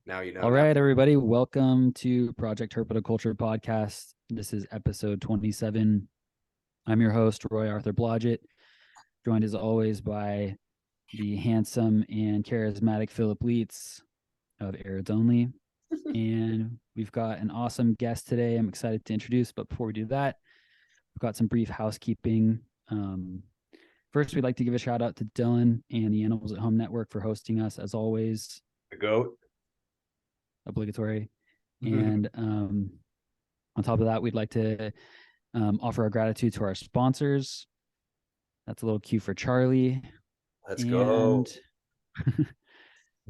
Now you know. All right, everybody. Welcome to Project Herpetoculture podcast. This is episode 27. I'm your host, Roy Arthur Blodgett, joined as always by the handsome and charismatic Philip Leitz of Airds Only. And we've got an awesome guest today I'm excited to introduce. But before we do that, we've got some brief housekeeping. First, we'd like to give a shout out to Dylan and the Animals at Home Network for hosting us, as always. The GOAT. Obligatory. And on top of that, we'd like to offer our gratitude to our sponsors. That's a little cue for Charlie. Let's go.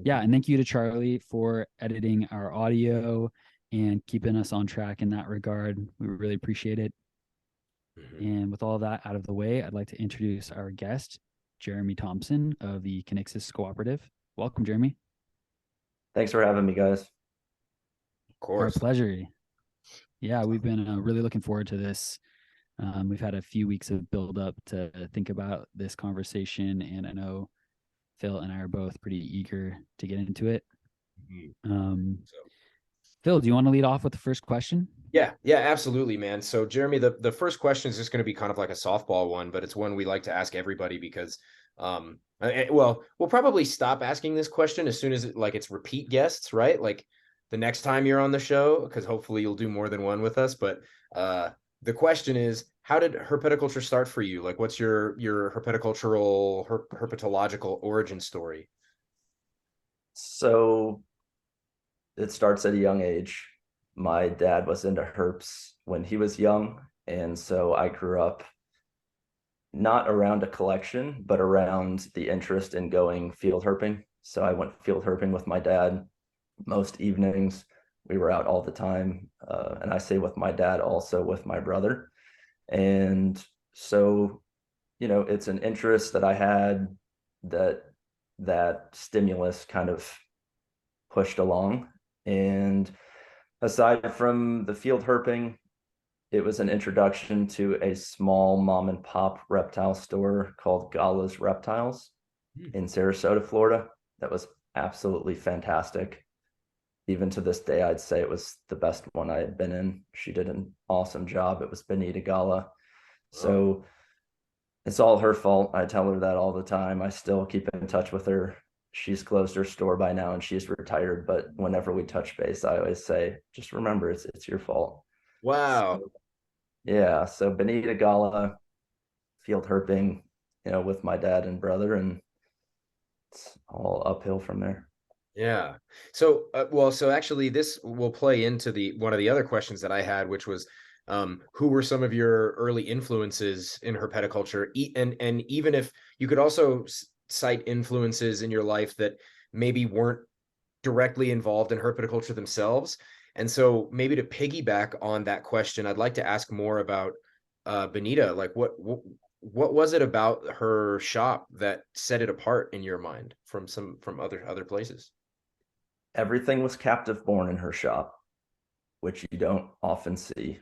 Yeah, and thank you to Charlie for editing our audio and keeping us on track in that regard. We really appreciate it. And with all that out of the way, I'd like to introduce our guest, Jeremy Thompson of the Kinixys Cooperative. Welcome, Jeremy. Thanks for having me, guys. Of course. Our pleasure. Yeah, we've been really looking forward to this. We've had a few weeks of build up to think about this conversation, and I know Phil and I are both pretty eager to get into it. Phil, do you want to lead off with the first question? Yeah, absolutely, man. So Jeremy, the first question is just going to be kind of like a softball one, but it's one we like to ask everybody because, we'll probably stop asking this question as soon as it's repeat guests, right? Like the next time you're on the show, because hopefully you'll do more than one with us. But the question is, how did herpetoculture start for you? Like, what's your herpetological origin story? So it starts at a young age. My dad was into herps when he was young, and so I grew up not around a collection, but around the interest in going field herping. So I went field herping with my dad most evenings. We were out all the time, and I say with my dad, also with my brother. And so, it's an interest that I had that stimulus kind of pushed along. And aside from the field herping, it was an introduction to a small mom and pop reptile store called Gala's Reptiles in Sarasota, Florida. That was absolutely fantastic. Even to this day, I'd say it was the best one I had been in. She did an awesome job. It was Benita Gala. So it's all her fault. I tell her that all the time. I still keep in touch with her. She's closed her store by now and she's retired. But whenever we touch base, I always say, just remember, it's your fault. Wow. So Benita Gala, field herping, with my dad and brother, and it's all uphill from there. Yeah. So, so actually this will play into one of the other questions that I had, which was, who were some of your early influences in herpetoculture? And even if you could also cite influences in your life that maybe weren't directly involved in herpetoculture themselves. And so maybe to piggyback on that question, I'd like to ask more about Benita. Like what was it about her shop that set it apart in your mind from other places? Everything was captive born in her shop, which you don't often see.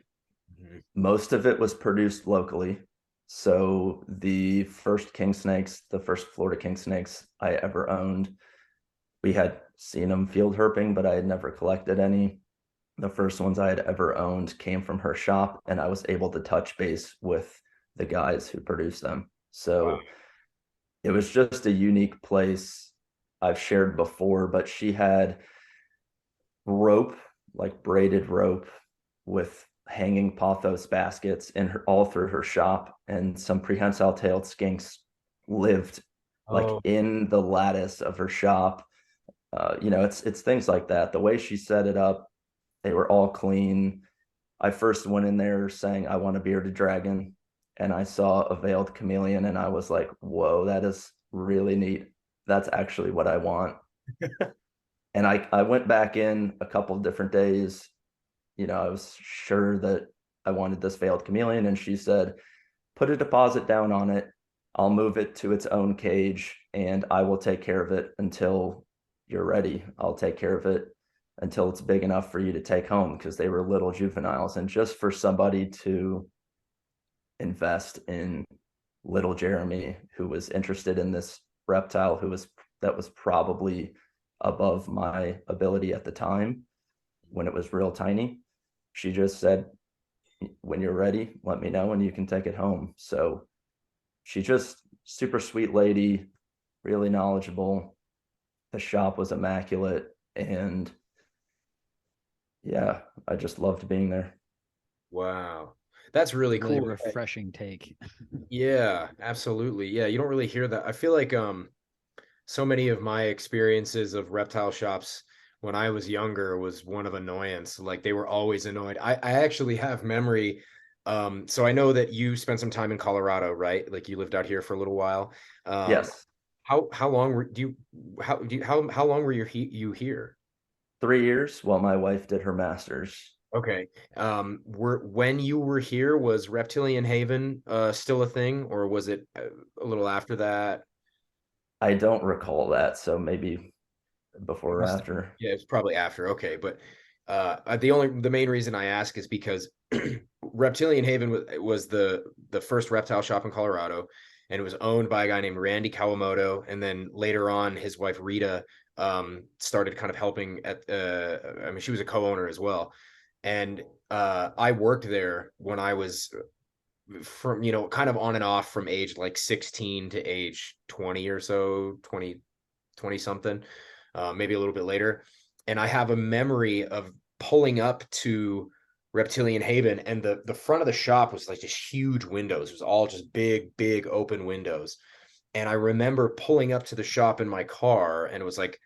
Most of it was produced locally. So the first king snakes, the first Florida king snakes I ever owned, we had seen them field herping, but I had never collected any. The first ones I had ever owned came from her shop, and I was able to touch base with the guys who produced them. So It was just a unique place. I've shared before, but she had rope, like braided rope with hanging pothos baskets all through her shop, and some prehensile tailed skinks lived in the lattice of her shop. It's things like that. The way she set it up, they were all clean. I first went in there saying I want a bearded dragon, and I saw a veiled chameleon, and I was like, whoa, that is really neat. That's actually what I want. And I went back in a couple of different days. I was sure that I wanted this veiled chameleon, and she said, put a deposit down on it. I'll move it to its own cage, and I will take care of it until you're ready. I'll take care of it until it's big enough for you to take home, because they were little juveniles. And just for somebody to invest in little Jeremy, who was interested in this reptile, who was that was probably above my ability at the time when it was real tiny. She just said, when you're ready, let me know and you can take it home. So she just super sweet lady, really knowledgeable. The shop was immaculate, and yeah, I just loved being there. Wow. That's really Really cool. refreshing take. Yeah, absolutely. Yeah, you don't really hear that. I feel like so many of my experiences of reptile shops when I was younger was one of annoyance. Like they were always annoyed. I actually have memory. So I know that you spent some time in Colorado, right? Like you lived out here for a little while. Um, Yes, how long were do you how long were you here? 3 years while my wife did her master's. Okay. When you were here, was Reptilian Haven still a thing, or was it a little after that? I don't recall that, so maybe It before or must, after. yeah, it's probably after. Okay, but the main reason I ask is because Reptilian Haven was the first reptile shop in Colorado, and it was owned by a guy named Randy Kawamoto, and then later on his wife Rita started kind of helping at I mean she was a co-owner as well. And I worked there when I was from, kind of on and off from age like 16 to age 20 or so, 20 something, maybe a little bit later. And I have a memory of pulling up to Reptilian Haven, and the front of the shop was like just huge windows. It was all just big open windows. And I remember pulling up to the shop in my car, and it was like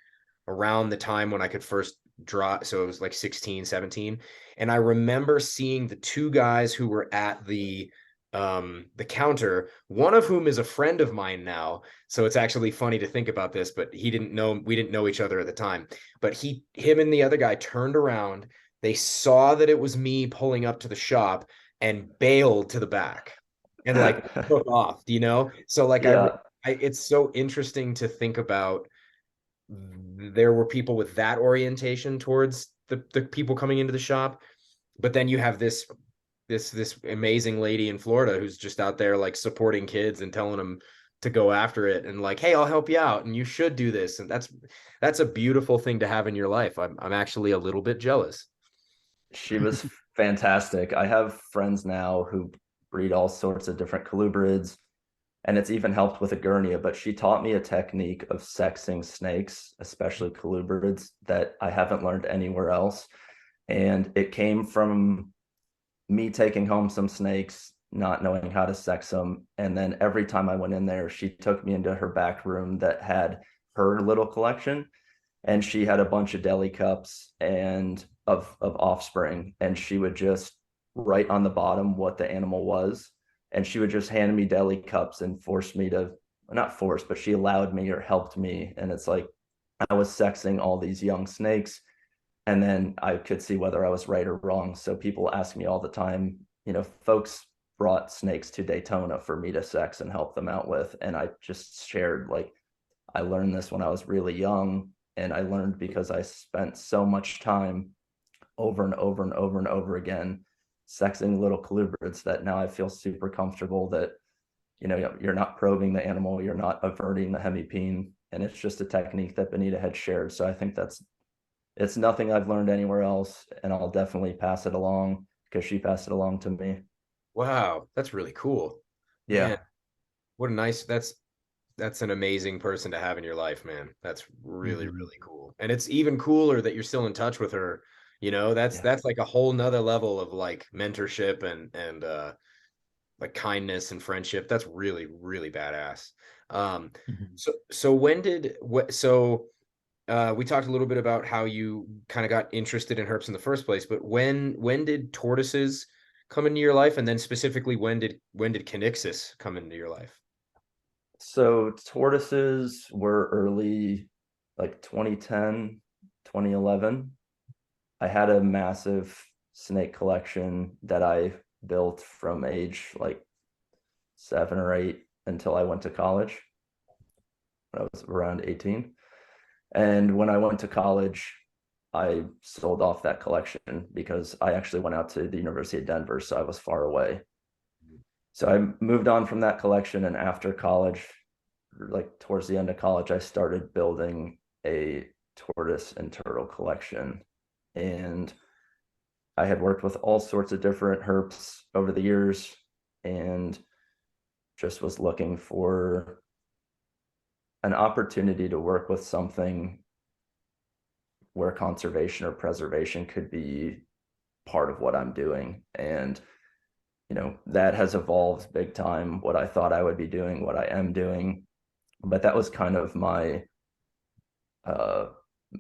around the time when I could first draw. So it was like 16, 17. And I remember seeing the two guys who were at the counter, one of whom is a friend of mine now. So it's actually funny to think about this, but we didn't know each other at the time. But him and the other guy turned around. They saw that it was me pulling up to the shop and bailed to the back and like took off, So like Yeah, it's so interesting to think about. There were people with that orientation towards the people coming into the shop, but then you have this amazing lady in Florida who's just out there like supporting kids and telling them to go after it and like, hey, I'll help you out and you should do this. And that's a beautiful thing to have in your life. I'm actually a little bit jealous. she was fantastic. I have friends now who breed all sorts of different colubrids, and it's even helped with a Gurnia, but she taught me a technique of sexing snakes, especially colubrids, that I haven't learned anywhere else. And it came from me taking home some snakes, not knowing how to sex them. And then every time I went in there, she took me into her back room that had her little collection. And she had a bunch of deli cups and of offspring. And she would just write on the bottom what the animal was. And she would just hand me deli cups and force me to, not force, but she allowed me or helped me. And it's like I was sexing all these young snakes, and then I could see whether I was right or wrong. So people ask me all the time, folks brought snakes to Daytona for me to sex and help them out with. And I just shared, like, I learned this when I was really young, and I learned because I spent so much time over and over and over and over again sexing little colubrids that now I feel super comfortable that, you're not probing the animal, you're not averting the hemipene, and it's just a technique that Benita had shared. So I think it's nothing I've learned anywhere else, and I'll definitely pass it along because she passed it along to me. Wow, that's really cool. Yeah. Man, what a nice that's an amazing person to have in your life, man. That's really, Mhm. really cool. And it's even cooler that you're still in touch with her. Yeah. That's like a whole nother level of like mentorship and like kindness and friendship. That's really, really badass. Um, Mhm. so when did what so we talked a little bit about how you kind of got interested in herps in the first place, but when did tortoises come into your life? And then specifically when did Kinixys come into your life? So tortoises were early, like 2010, 2011. I had a massive snake collection that I built from age like 7 or 8 until I went to college. When I was around 18. And when I went to college, I sold off that collection because I actually went out to the University of Denver, so I was far away. So I moved on from that collection, and after college, like towards the end of college, I started building a tortoise and turtle collection. And I had worked with all sorts of different herps over the years and just was looking for an opportunity to work with something where conservation or preservation could be part of what I'm doing. And, you know, that has evolved big time, what I thought I would be doing, what I am doing. But that was kind of my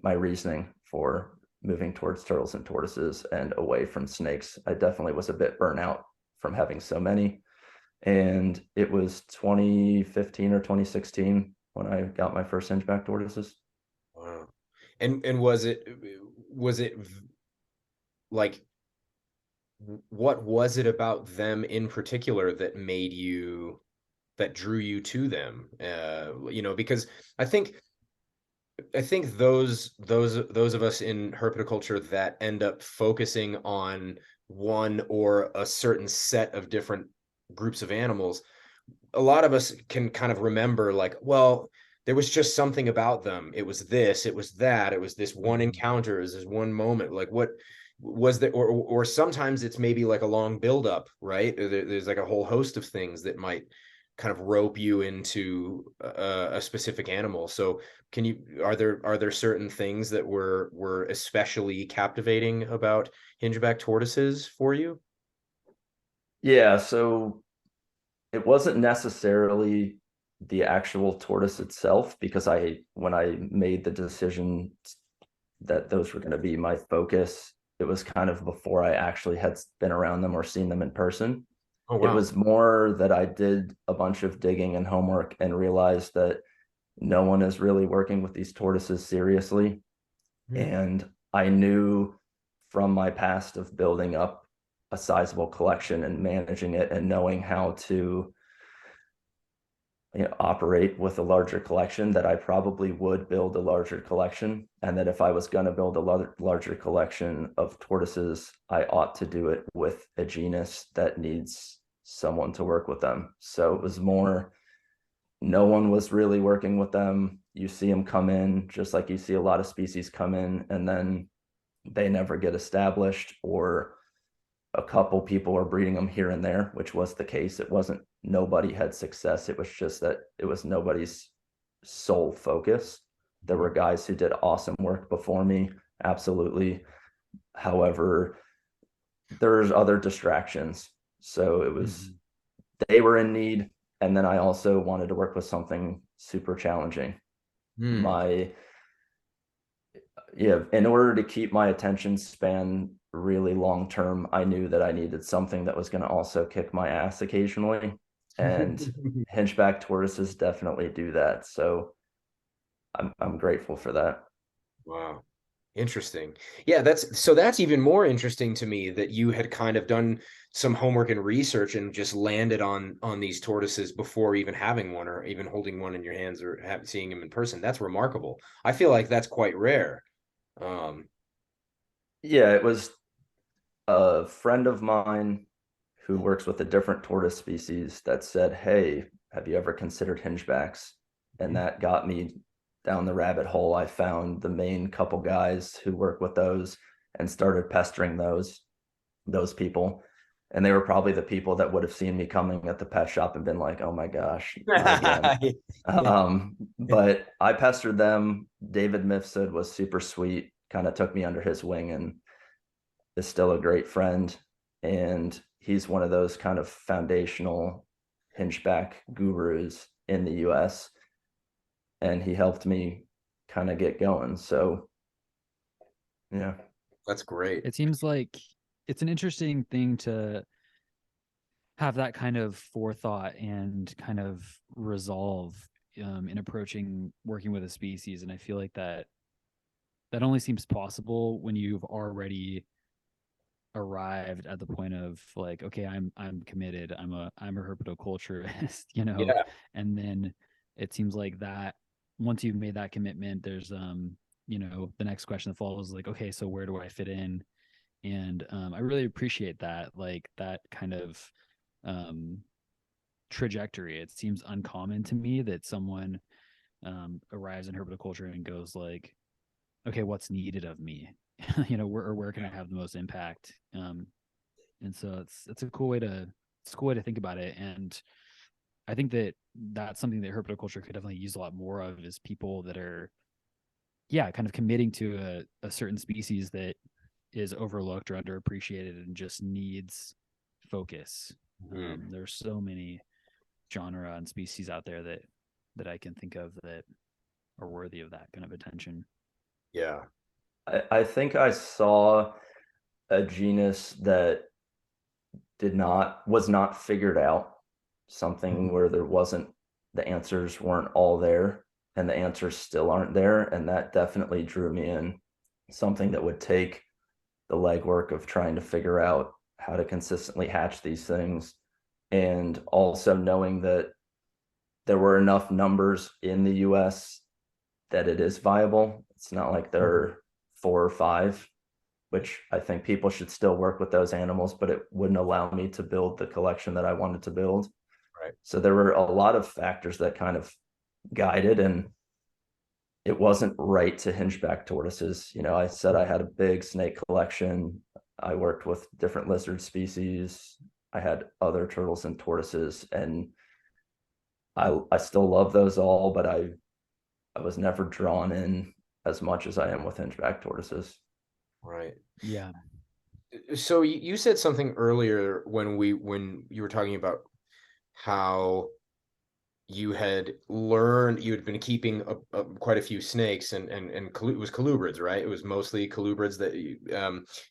my reasoning for moving towards turtles and tortoises and away from snakes. I definitely was a bit burnt out from having so many. And it was 2015 or 2016 when I got my first Hingeback tortoises. Wow. And was it like, what was it about them in particular that drew you to them? You know, because I think those of us in herpetoculture that end up focusing on one or a certain set of different groups of animals, a lot of us can kind of remember like, well, there was just something about them. It was this, it was that, it was this one encounter, it was this one moment. Like, what was there? Or sometimes it's maybe like a long buildup, right? There's like a whole host of things that might kind of rope you into a specific animal. So are there certain things that were especially captivating about Hingeback tortoises for you? Yeah, so it wasn't necessarily the actual tortoise itself, because when I made the decision that those were going to be my focus, it was kind of before I actually had been around them or seen them in person. Oh, It wow. was more that I did a bunch of digging and homework and realized that no one is really working with these tortoises seriously. And I knew from my past of building up a sizable collection and managing it and knowing how to, you know, operate with a larger collection, that I probably would build a larger collection. And that if I was going to build a larger collection of tortoises, I ought to do it with a genus that needs someone to work with them. So it was more, no one was really working with them. You see them come in, just like you see a lot of species come in and then they never get established, or a couple people are breeding them here and there, which was the case. It wasn't nobody had success. It was just that it was nobody's sole focus. There were guys who did awesome work before me, absolutely. However, there's other distractions. So it was, they were in need. And then I also wanted to work with something super challenging. In order to keep my attention span really long term, I knew that I needed something that was going to also kick my ass occasionally. And Hingeback tortoises definitely do that. So I'm grateful for that. Wow. Interesting. Yeah, that's even more interesting to me, that you had kind of done some homework and research and just landed on these tortoises before even having one or even holding one in your hands or seeing him in person. That's remarkable. I feel like that's quite rare. Yeah, it was a friend of mine who works with a different tortoise species that said, "Hey, have you ever considered hingebacks?" And that got me down the rabbit hole. I found the main couple guys who work with those and started pestering those people. And they were probably the people that would have seen me coming at the pet shop and been like, "Oh my gosh, not again." But I pestered them. David Mifsud was super sweet, kind of took me under his wing and is still a great friend. And he's one of those kind of foundational hingeback gurus in the US. And he helped me kind of get going. So, yeah. That's great. It seems like it's an interesting thing to have that kind of forethought and kind of resolve in approaching working with a species. And I feel like that only seems possible when you've already arrived at the point of like, okay, I'm committed. I'm a herpetoculturist, you know. Yeah. And then it seems like that once you've made that commitment, there's you know, the next question that follows is like, okay, so where do I fit in? And I really appreciate that, like that kind of trajectory. It seems uncommon to me that someone arrives in herpetoculture and goes like, okay, what's needed of me? Where can I have the most impact? And so it's a cool way to think about it. And I think that that's something that herpetoculture could definitely use a lot more of, is people that are, kind of committing to a certain species that is overlooked or underappreciated and just needs focus. There's so many genre and species out there that I can think of that are worthy of that kind of attention. Yeah. I think I saw a genus that was not figured out, something where the answers weren't all there, and the answers still aren't there. And that definitely drew me in, something that would take the legwork of trying to figure out how to consistently hatch these things. And also knowing that there were enough numbers in the US that it is viable. It's not like there are 4 or 5, which I think people should still work with those animals, but it wouldn't allow me to build the collection that I wanted to build. Right. So there were a lot of factors that kind of guided, and it wasn't right to Hingeback tortoises. I said I had a big snake collection. I worked with different lizard species. I had other turtles and tortoises, and I still love those all, but I was never drawn in as much as I am with Hingeback tortoises. Right. Yeah. So you said something earlier when you were talking about how you had been keeping quite a few snakes, and it was colubrids, right? It was mostly colubrids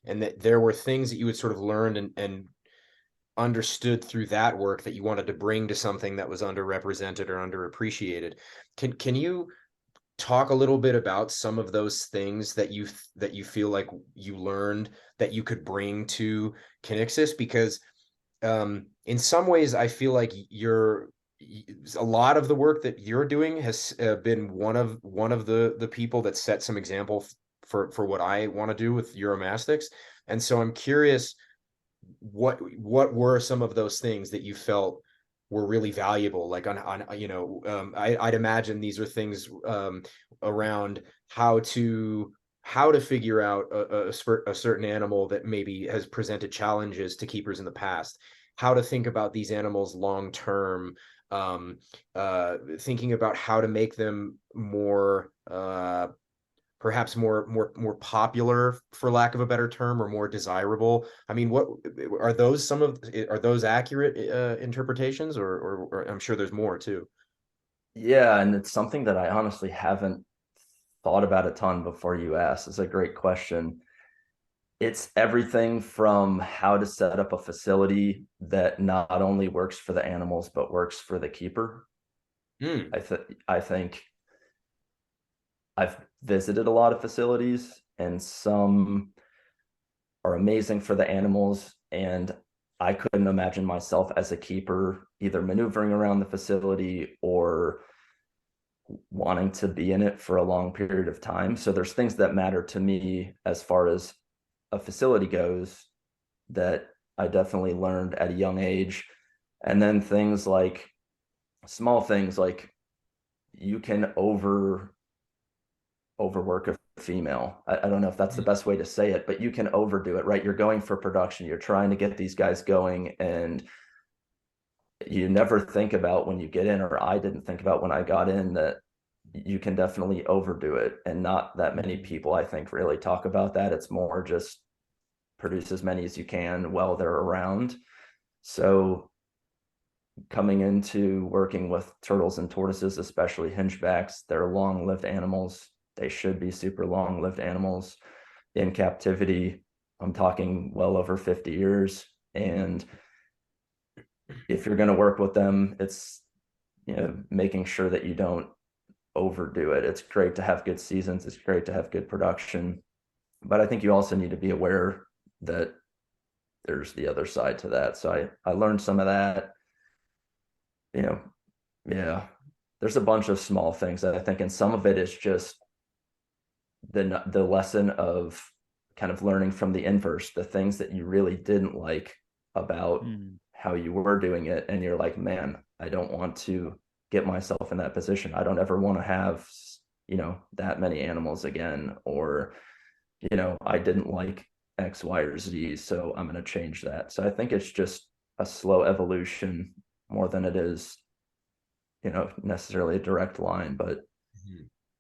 and that there were things that you had sort of learned and understood through that work that you wanted to bring to something that was underrepresented or underappreciated. Can you talk a little bit about some of those things that you feel like you learned that you could bring to Kinixys? Because in some ways I feel like a lot of the work that you're doing has been one of the people that set some example for what I want to do with Uromastyx. And so I'm curious, what were some of those things that you felt were really valuable? Like I'd imagine these are things around how to figure out a certain animal that maybe has presented challenges to keepers in the past, how to think about these animals long term, thinking about how to make them more perhaps more popular, for lack of a better term, or more desirable. I mean, what are those are those accurate interpretations, or I'm sure there's more too. Yeah, and it's something that I honestly haven't thought about a ton before you asked. It's a great question. It's everything from how to set up a facility that not only works for the animals but works for the keeper. I think I've visited a lot of facilities, and some are amazing for the animals, and I couldn't imagine myself as a keeper either maneuvering around the facility or wanting to be in it for a long period of time. So there's things that matter to me as far as a facility goes that I definitely learned at a young age. And then things like small things like you can overwork a female. I don't know if that's the best way to say it, but you can overdo it, right? You're going for production. You're trying to get these guys going, and you never think about when you get in, or I didn't think about when I got in, that you can definitely overdo it. And not that many people, I think, really talk about that. It's more just produce as many as you can while they're around. So coming into working with turtles and tortoises, especially hingebacks, they're long-lived animals. They should be super long-lived animals in captivity. I'm talking well over 50 years. And if you're going to work with them, it's, making sure that you don't overdo it. It's great to have good seasons. It's great to have good production. But I think you also need to be aware that there's the other side to that. So I learned some of that. Yeah, there's a bunch of small things that I think, and some of it is just the lesson of kind of learning from the inverse, the things that you really didn't like about how you were doing it. And you're like, man, I don't want to get myself in that position. I don't ever want to have, that many animals again, or, I didn't like X, Y, or Z, so I'm going to change that. So I think it's just a slow evolution more than it is, necessarily a direct line, but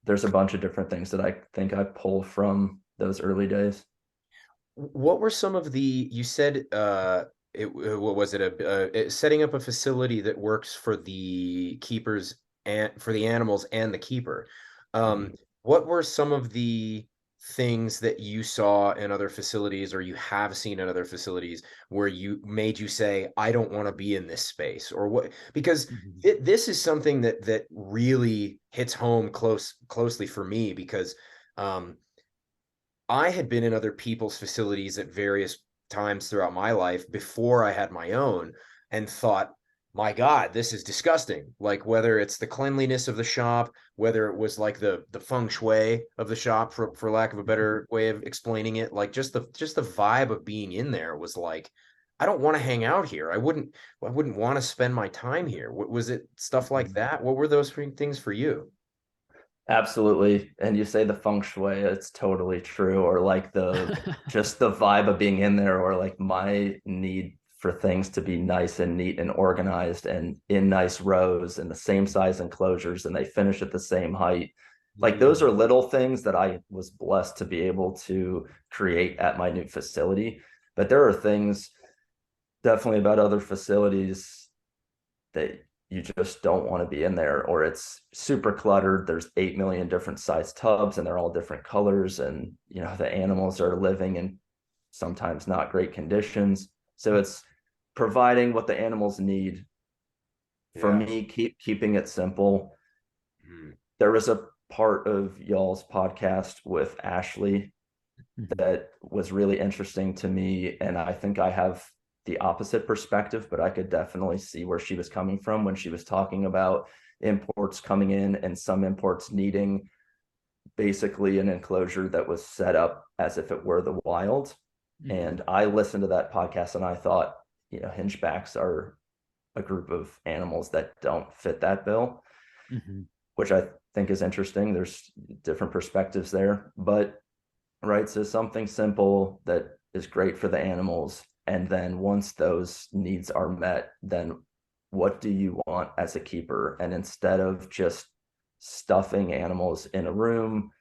there's a bunch of different things that I think I pull from those early days. What were some of you said, what was it? Setting up a facility that works for the keepers and for the animals and the keeper. Mhm. What were some of the things that you saw in other facilities or you have seen in other facilities where you made you say, I don't want to be in this space, or what? Because this is something that really hits home closely for me because, I had been in other people's facilities at various times throughout my life before I had my own and thought, my God, this is disgusting. Like whether it's the cleanliness of the shop, whether it was like the feng shui of the shop, for lack of a better way of explaining it, like just the vibe of being in there was like, I don't want to hang out here. I wouldn't want to spend my time here. What was it? Stuff like that? What were those things for you? Absolutely. And you say the feng shui, it's totally true. Or like just the vibe of being in there, or like my need for things to be nice and neat and organized and in nice rows and the same size enclosures, and they finish at the same height. Like those are little things that I was blessed to be able to create at my new facility. But there are things definitely about other facilities that you just don't want to be in there, or it's super cluttered. There's 8 million different size tubs and they're all different colors, and the animals are living in sometimes not great conditions. So it's providing what the animals need. For Yeah. me, keeping it simple. Mhm. There was a part of y'all's podcast with Ashley that was really interesting to me, and I think I have the opposite perspective, but I could definitely see where she was coming from when she was talking about imports coming in and some imports needing basically an enclosure that was set up as if it were the wild. And I listened to that podcast and I thought, hingebacks are a group of animals that don't fit that bill, which I think is interesting. There's different perspectives there, but right, so something simple that is great for the animals, and then once those needs are met, then what do you want as a keeper? And instead of just stuffing animals in a room,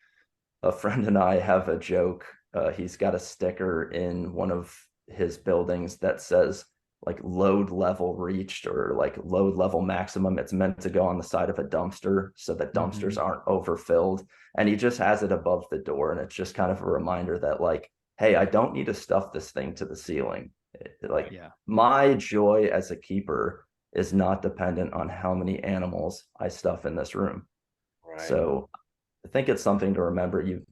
a friend and I have a joke. He's got a sticker in one of his buildings that says like load level reached, or like load level maximum. It's meant to go on the side of a dumpster so that dumpsters aren't overfilled. And he just has it above the door. And it's just kind of a reminder that, like, hey, I don't need to stuff this thing to the ceiling. Like, my joy as a keeper is not dependent on how many animals I stuff in this room. Right. So I think it's something to remember. You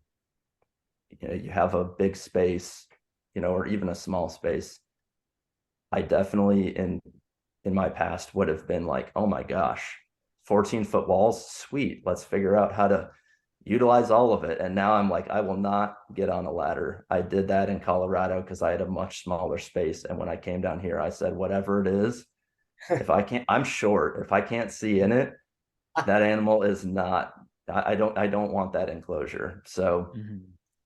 have a big space, or even a small space. I definitely in my past would have been like, oh my gosh, 14-foot walls, sweet. Let's figure out how to utilize all of it. And now I'm like, I will not get on a ladder. I did that in Colorado because I had a much smaller space. And when I came down here, I said, whatever it is, if I can't, I'm short. If I can't see in it, that animal is not, I don't want that enclosure. So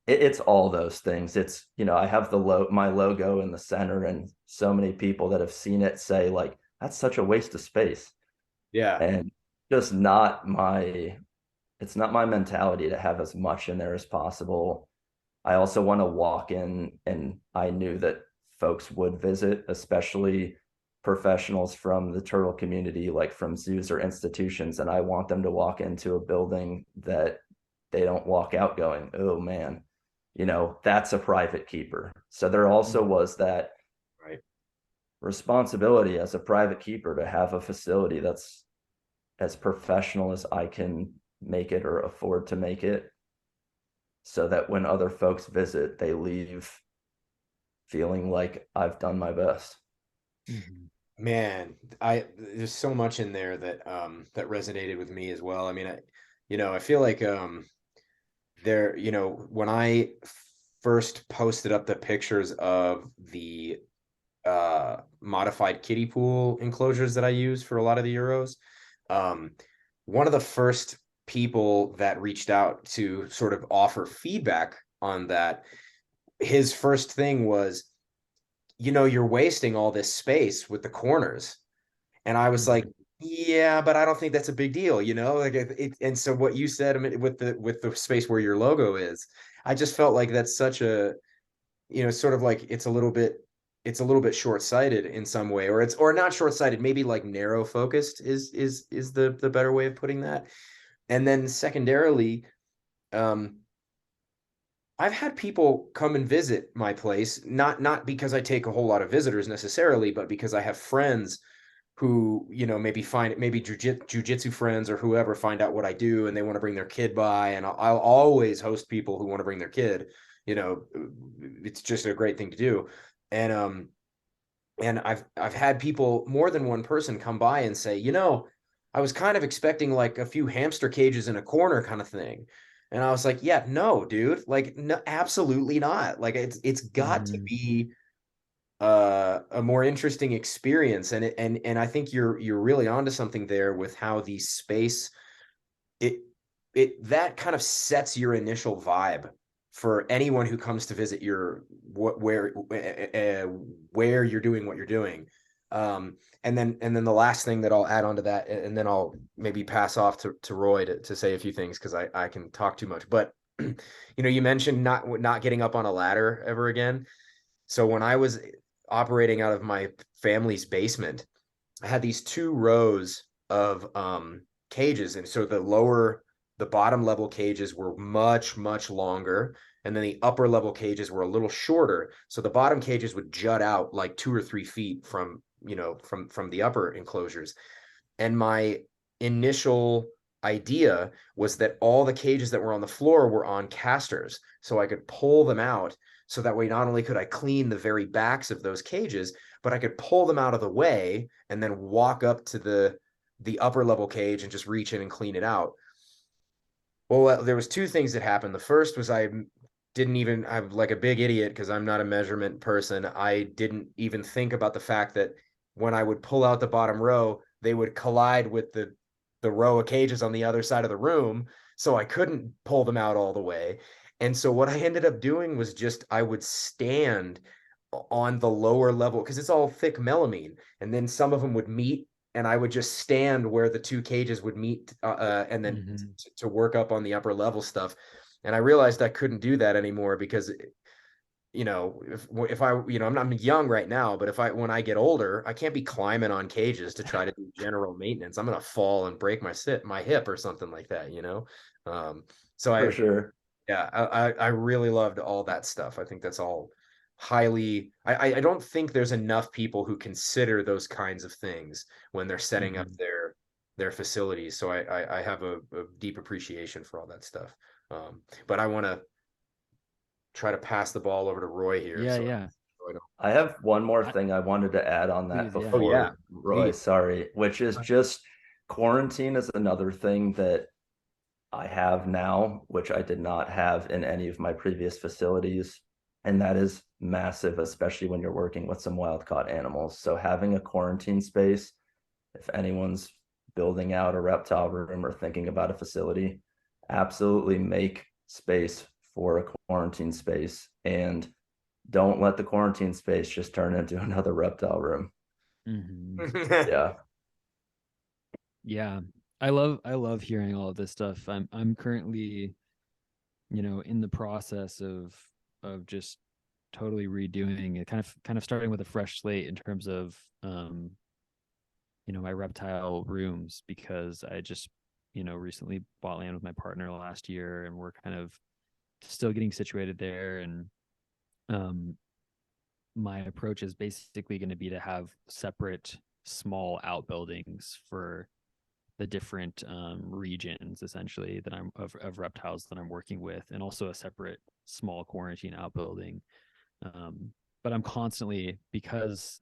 it's all those things. It's, I have my logo in the center, and so many people that have seen it say like, that's such a waste of space. Yeah. And just not it's not my mentality to have as much in there as possible. I also want to walk in, and I knew that folks would visit, especially professionals from the turtle community, like from zoos or institutions. And I want them to walk into a building that they don't walk out going, oh man, that's a private keeper. So there also was that responsibility as a private keeper to have a facility that's as professional as I can make it or afford to make it, so that when other folks visit, they leave feeling like I've done my best. Man, there's so much in there that resonated with me as well. I mean, I feel like when I first posted up the pictures of the modified kiddie pool enclosures that I use for a lot of the Euros. Um, one of the first people that reached out to sort of offer feedback on that, his first thing was, you're wasting all this space with the corners. And I was like, yeah, but I don't think that's a big deal, like and so what you said, I mean, with the space where your logo is, I just felt like that's such a, sort of like it's a little bit short-sighted in some way, or not short-sighted, maybe like narrow focused is the better way of putting that. And then secondarily, um, I've had people come and visit my place, not because I take a whole lot of visitors necessarily, but because I have friends who, maybe jujitsu friends or whoever find out what I do and they want to bring their kid by, and I'll always host people who want to bring their kid. It's just a great thing to do. And I've had people, more than one person, come by and say, I was kind of expecting like a few hamster cages in a corner kind of thing. And I was like, yeah, no, dude, like, no, absolutely not. Like it's got to be a more interesting experience. And I think you're really onto something there with how the space, it that kind of sets your initial vibe for anyone who comes to visit your where you're doing what you're doing. And then the last thing that I'll add on to that, and then I'll maybe pass off to Roy to say a few things, because I can talk too much. But you mentioned not getting up on a ladder ever again. So when I was operating out of my family's basement, I had these 2 rows of cages, and so the bottom level cages were much, much longer, and then the upper level cages were a little shorter. So the bottom cages would jut out like 2 or 3 feet from the upper enclosures. And my initial idea was that all the cages that were on the floor were on casters, so I could pull them out. So that way, not only could I clean the very backs of those cages, but I could pull them out of the way and then walk up to the upper level cage and just reach in and clean it out. Well, there was 2 things that happened. The first was I'm like a big idiot because I'm not a measurement person. I didn't even think about the fact that when I would pull out the bottom row, they would collide with the row of cages on the other side of the room. So I couldn't pull them out all the way. And so what I ended up doing was just I would stand on the lower level because it's all thick melamine, and then some of them would meet, and I would just stand where the 2 cages would meet, and then to work up on the upper level stuff. And I realized I couldn't do that anymore because, if I, I'm young right now, but when I get older, I can't be climbing on cages to try to do general maintenance. I'm gonna fall and break my hip or something like that. Um, so For sure. yeah, I really loved all that stuff. I think that's all highly. I don't think there's enough people who consider those kinds of things when they're setting up their facilities. So I have a deep appreciation for all that stuff. But I want to try to pass the ball over to Roy here. Yeah, So yeah. I have one more thing I wanted to add on that Please, yeah. Oh yeah, before Roy, sorry, which is just quarantine is another thing that I have now, which I did not have in any of my previous facilities. And that is massive, especially when you're working with some wild caught animals. So having a quarantine space, if anyone's building out a reptile room or thinking about a facility, absolutely make space for a quarantine space, and don't let the quarantine space just turn into another reptile room. Yeah. Yeah. I love hearing all of this stuff. I'm currently, in the process of just totally redoing it, kind of starting with a fresh slate in terms of my reptile rooms, because I just, recently bought land with my partner last year, and we're kind of still getting situated there. And my approach is basically going to be to have separate small outbuildings for the different regions, essentially, that I'm of reptiles that I'm working with, and also a separate small quarantine outbuilding. But I'm constantly, because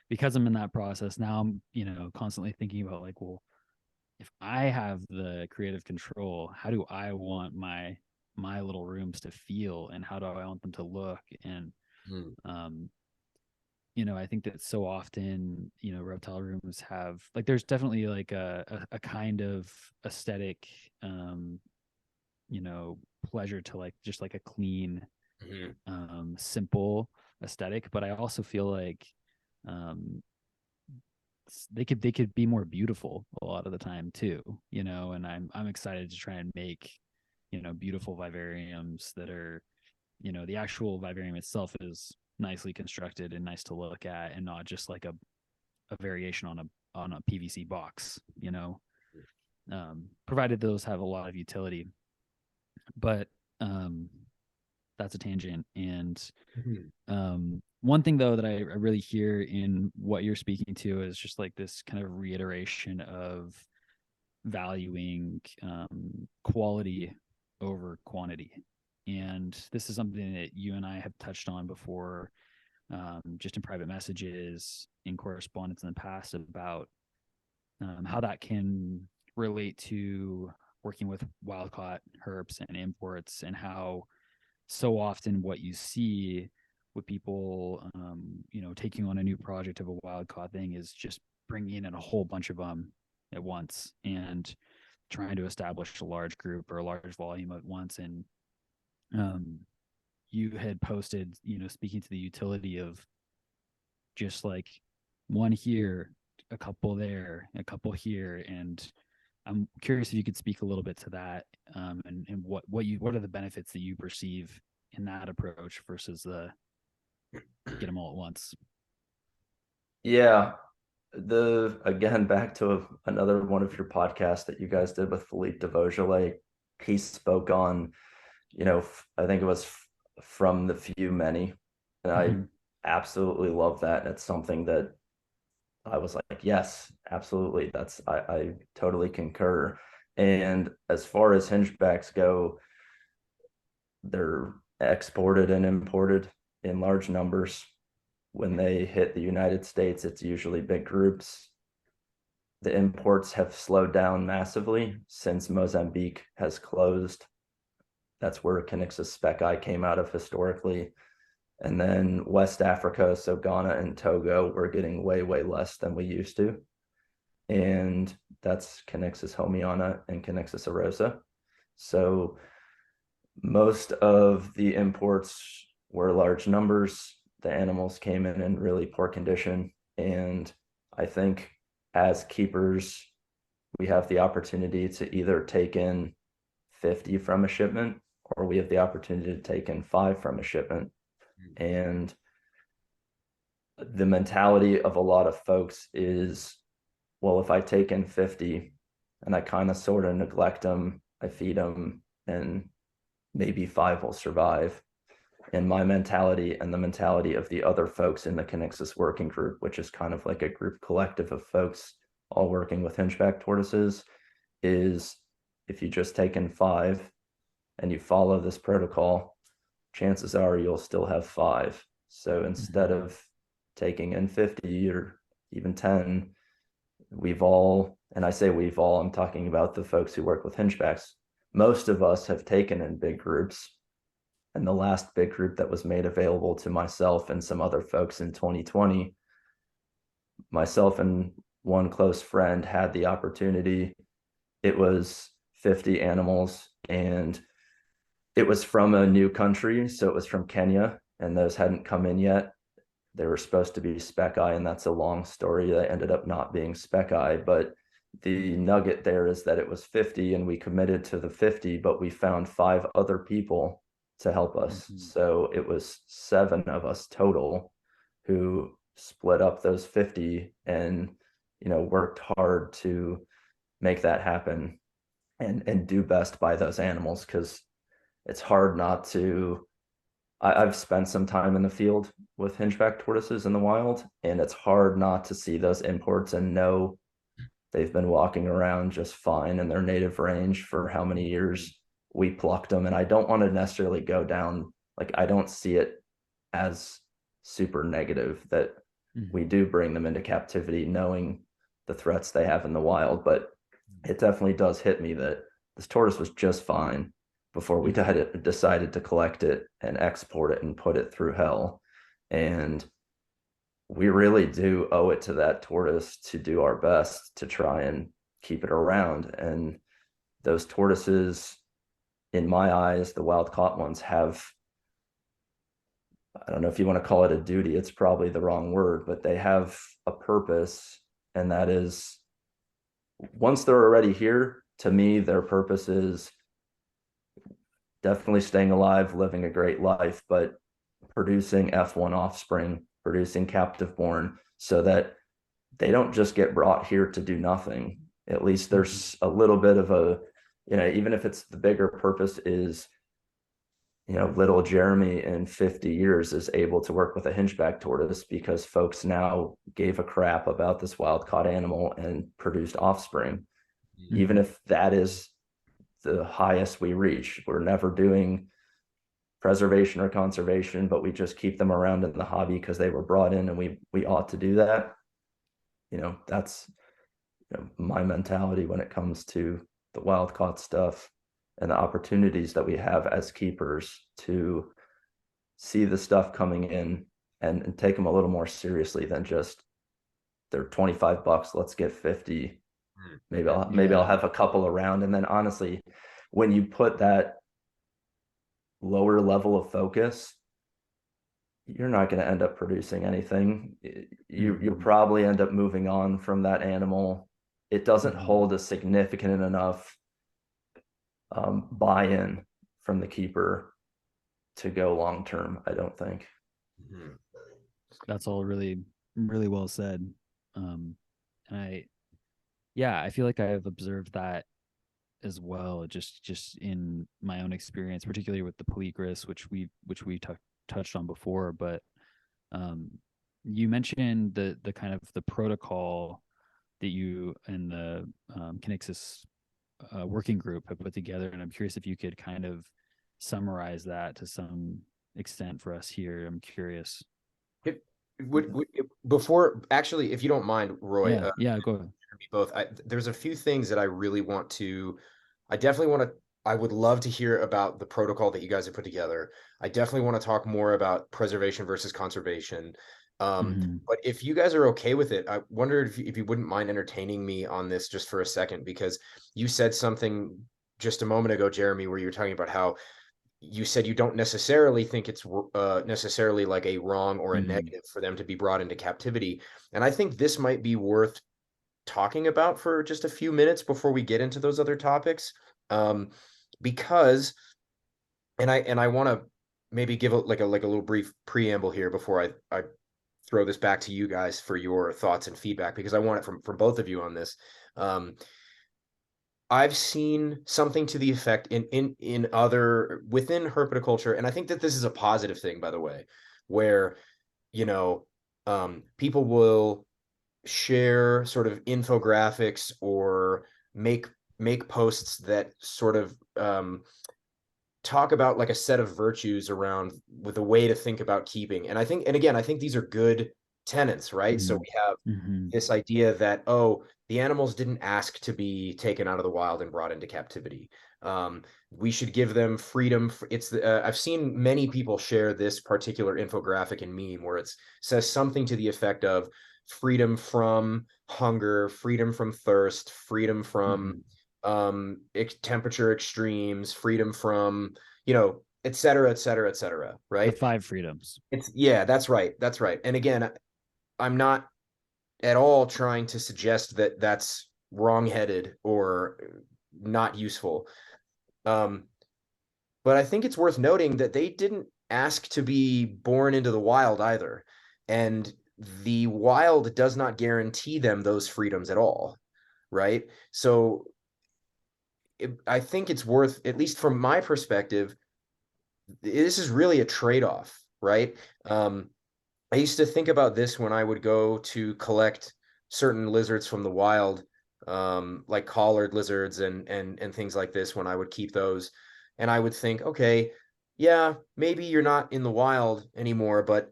because I'm in that process now, I'm constantly thinking about, like, well, if I have the creative control, how do I want my little rooms to feel, and how do I want them to look? And I think that so often, reptile rooms have like, there's definitely like a kind of aesthetic, pleasure to like just like a clean, simple aesthetic. But I also feel like um, they could be more beautiful a lot of the time too, and I'm excited to try and make, beautiful vivariums that are, the actual vivarium itself is nicely constructed and nice to look at, and not just like a variation on a PVC box, provided those have a lot of utility. But that's a tangent. And one thing though that I really hear in what you're speaking to is just like this kind of reiteration of valuing quality over quantity. And this is something that you and I have touched on before, just in private messages, in correspondence in the past, about how that can relate to working with wild caught herps and imports, and how so often what you see with people, taking on a new project of a wild caught thing is just bringing in a whole bunch of them at once and trying to establish a large group or a large volume at once. And you had posted, speaking to the utility of just like one here, a couple there, a couple here. And I'm curious if you could speak a little bit to that, and what are the benefits that you perceive in that approach versus the get them all at once. Yeah. Again, back to another one of your podcasts that you guys did with Philippe de Vaugelet, he spoke on, I think it was from the few many, and I absolutely love that. And it's something that I was like, yes, absolutely. I totally concur. And as far as hingebacks go, they're exported and imported in large numbers. When they hit the United States, it's usually big groups. The imports have slowed down massively since Mozambique has closed. That's where Kinixys specci came out of historically. And then West Africa, so Ghana and Togo, we're getting way, way less than we used to. And that's Kinixys homiana and Kinixys erosa. So most of the imports were large numbers. The animals came in really poor condition. And I think as keepers, we have the opportunity to either take in 50 from a shipment, or we have the opportunity to take in 5 from a shipment. And the mentality of a lot of folks is, well, if I take in 50 and I kind of sort of neglect them, I feed them, and maybe 5 will survive. And my mentality and the mentality of the other folks in the Kinixys working group, which is kind of like a group collective of folks all working with Hingeback tortoises, is if you just take in 5 and you follow this protocol, chances are you'll still have 5. So instead of taking in 50 or even 10, we've all, and I say we've all, I'm talking about the folks who work with hingebacks, most of us have taken in big groups. And the last big group that was made available to myself and some other folks in 2020, myself and one close friend had the opportunity. It was 50 animals, and it was from a new country. So it was from Kenya, and those hadn't come in yet. They were supposed to be specci, and that's a long story. They ended up not being specci, but the nugget there is that it was 50 and we committed to the 50, but we found 5 other people to help us. So it was 7 of us total who split up those 50 and, worked hard to make that happen and do best by those animals. Cause it's hard not to, I've spent some time in the field with hingeback tortoises in the wild, and it's hard not to see those imports and know they've been walking around just fine in their native range for how many years. We plucked them, and I don't want to necessarily go down, like, I don't see it as super negative that we do bring them into captivity knowing the threats they have in the wild, but it definitely does hit me that this tortoise was just fine before we decided to collect it and export it and put it through hell. And we really do owe it to that tortoise to do our best to try and keep it around. And those tortoises, in my eyes, the wild caught ones, have, I don't know if you want to call it a duty, it's probably the wrong word, but they have a purpose. And that is, once they're already here, to me, their purpose is definitely staying alive, living a great life, but producing F1 offspring, producing captive born, so that they don't just get brought here to do nothing. At least there's a little bit of a, even if it's the bigger purpose is, little Jeremy in 50 years is able to work with a hingeback tortoise because folks now gave a crap about this wild caught animal and produced offspring. Even if that is the highest we reach, we're never doing preservation or conservation, but we just keep them around in the hobby because they were brought in, and we ought to do that. That's my mentality when it comes to the wild caught stuff and the opportunities that we have as keepers to see the stuff coming in and take them a little more seriously than just they're $25, let's get 50. Maybe I'll have a couple around. And then honestly, when you put that lower level of focus, you're not going to end up producing anything. You'll probably end up moving on from that animal. It doesn't hold a significant enough buy-in from the keeper to go long term, I don't think. That's all really, really well said. And I feel like I have observed that as well, just in my own experience, particularly with the Polychris, which we touched on before. But you mentioned the kind of the protocol that you and the Kinixys working group have put together, and I'm curious if you could kind of summarize that to some extent for us here. I'm curious. Before, actually, if you don't mind, Roy, Go ahead. Both. There's a few things that I really want to. I would love to hear about the protocol that you guys have put together. I definitely want to talk more about preservation versus conservation. But if you guys are okay with it, I wondered if you wouldn't mind entertaining me on this just for a second, because you said something just a moment ago, Jeremy, where you were talking about how you said you don't necessarily think it's necessarily like a wrong or a negative for them to be brought into captivity. And I think this might be worth talking about for just a few minutes before we get into those other topics. Because, and I want to maybe give a little brief preamble here before I throw this back to you guys for your thoughts and feedback, because I want it from both of you on this. I've seen something to the effect in other within herpetoculture, and I think that this is a positive thing, by the way, where people will share sort of infographics or make posts that sort of talk about like a set of virtues around with a way to think about keeping. And I think these are good tenets, right? So we have this idea that, the animals didn't ask to be taken out of the wild and brought into captivity. We should give them freedom. I've seen many people share this particular infographic and meme where it says something to the effect of freedom from hunger, freedom from thirst, freedom from temperature extremes, freedom from, et cetera, et cetera, et cetera. Right. The 5 freedoms. That's right. That's right. And again, I'm not at all trying to suggest that that's wrong-headed or not useful. But I think it's worth noting that they didn't ask to be born into the wild either. And the wild does not guarantee them those freedoms at all. Right. So I think it's worth, at least from my perspective, this is really a trade-off, right? I used to think about this when I would go to collect certain lizards from the wild, like collared lizards and things like this, when I would keep those. And I would think, okay, yeah, maybe you're not in the wild anymore, but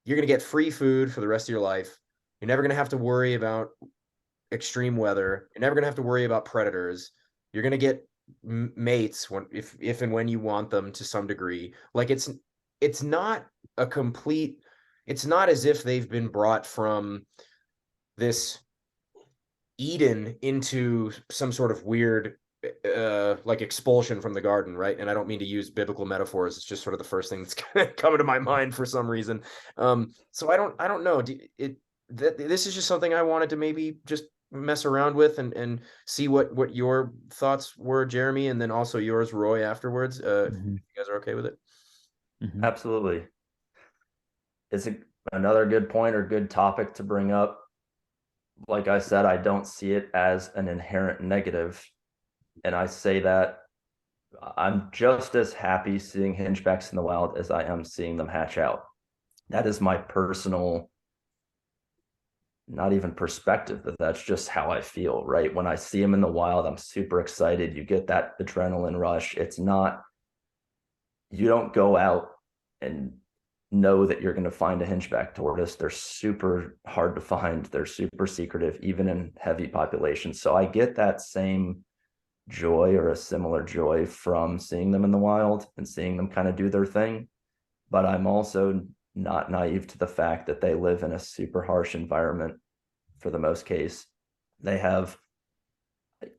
you're going to get free food for the rest of your life. You're never going to have to worry about extreme weather. You're never going to have to worry about predators. You're going to get mates if and when you want them to some degree. Like it's not a complete, it's not as if they've been brought from this Eden into some sort of weird like expulsion from the garden, right? And I don't mean to use biblical metaphors. It's just sort of the first thing that's coming to my mind for some reason. So I don't know. This is just something I wanted to maybe just mess around with and see what your thoughts were, Jeremy, and then also yours, Roy, afterwards. If you guys are okay with it. Absolutely. It's another good point or good topic to bring up. Like I said, I don't see it as an inherent negative. And I say that I'm just as happy seeing hingebacks in the wild as I am seeing them hatch out. That is my personal, not even perspective, but that's just how I feel, right? When I see them in the wild, I'm super excited. You get that adrenaline rush. It's not, you don't go out and know that you're going to find a hingeback tortoise. They're super hard to find. They're super secretive, even in heavy populations. So I get that same joy or a similar joy from seeing them in the wild and seeing them kind of do their thing. But I'm also not naive to the fact that they live in a super harsh environment for the most case. I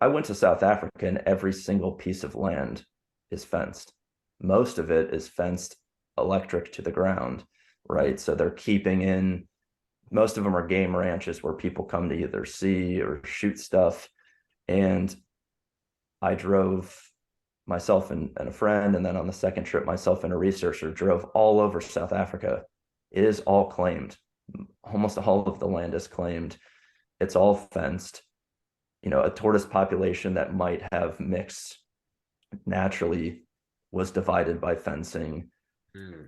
went to South Africa and every single piece of land is fenced. Most of it is fenced electric to the ground, right? So they're keeping in, most of them are game ranches where people come to either see or shoot stuff. And I drove myself and a friend, and then on the second trip, myself and a researcher drove all over South Africa. It is all claimed. Almost all of the land is claimed. It's all fenced. A tortoise population that might have mixed naturally was divided by fencing.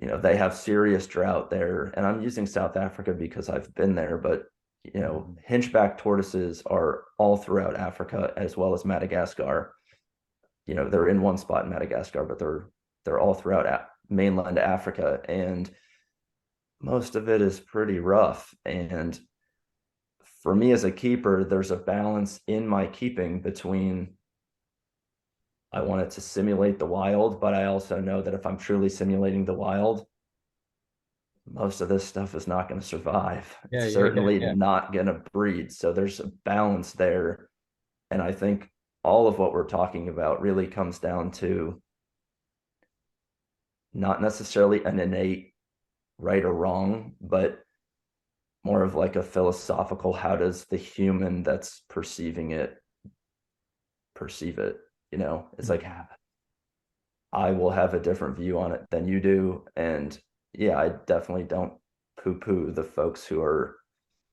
They have serious drought there. And I'm using South Africa because I've been there, but hingeback tortoises are all throughout Africa as well as Madagascar. They're in one spot in Madagascar, but they're all throughout mainland Africa, and most of it is pretty rough. And for me as a keeper, there's a balance in my keeping between, I want it to simulate the wild, but I also know that if I'm truly simulating the wild, most of this stuff is not going to survive. It's certainly not going to breed. So there's a balance there. And I think all of what we're talking about really comes down to not necessarily an innate right or wrong, but more of like a philosophical, how does the human that's perceiving it perceive it? It's like, I will have a different view on it than you do. And yeah, I definitely don't poo-poo the folks who are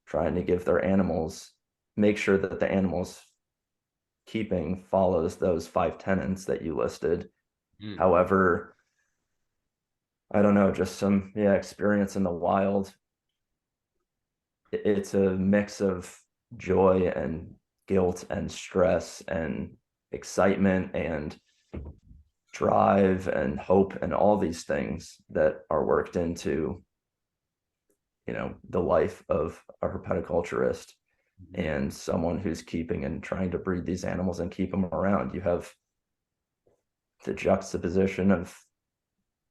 trying to give their animals, make sure that the animals keeping follows those 5 tenets that you listed. However, I don't know, just some experience in the wild. It's a mix of joy and guilt and stress and excitement and drive and hope and all these things that are worked into the life of a herpetoculturist and someone who's keeping and trying to breed these animals and keep them around. You have the juxtaposition of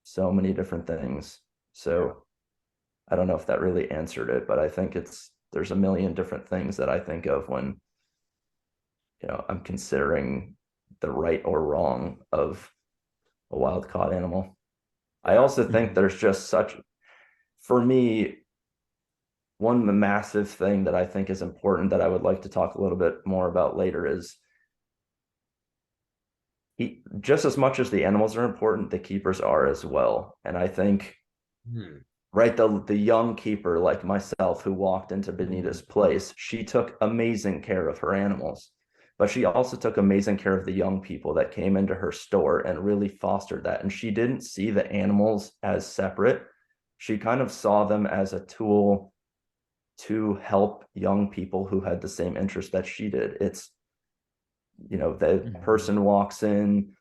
so many different things. So I don't know if that really answered it, but I think there's a million different things that I think of when I'm considering the right or wrong of a wild caught animal. I also think there's just for me, one massive thing that I think is important that I would like to talk a little bit more about later is just as much as the animals are important, the keepers are as well. And I think, right, the young keeper like myself who walked into Benita's place, she took amazing care of her animals, but she also took amazing care of the young people that came into her store and really fostered that. And she didn't see the animals as separate. She kind of saw them as a tool to help young people who had the same interest that she did. It's, the person walks in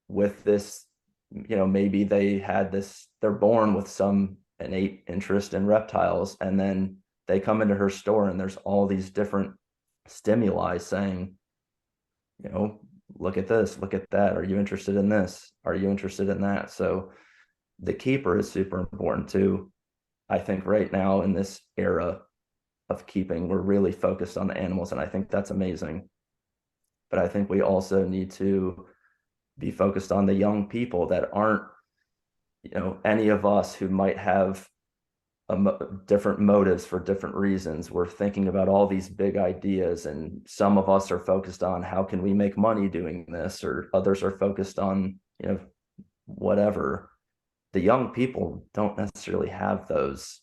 with this, maybe they're born with some innate interest in reptiles, and then they come into her store and there's all these different stimuli saying, look at this, look at that. Are you interested in this? Are you interested in that? So the keeper is super important too. I think right now in this era of keeping, we're really focused on the animals, and I think that's amazing. But I think we also need to be focused on the young people that aren't, any of us who might have different motives for different reasons. We're thinking about all these big ideas, and some of us are focused on how can we make money doing this, or others are focused on, whatever. The young people don't necessarily have those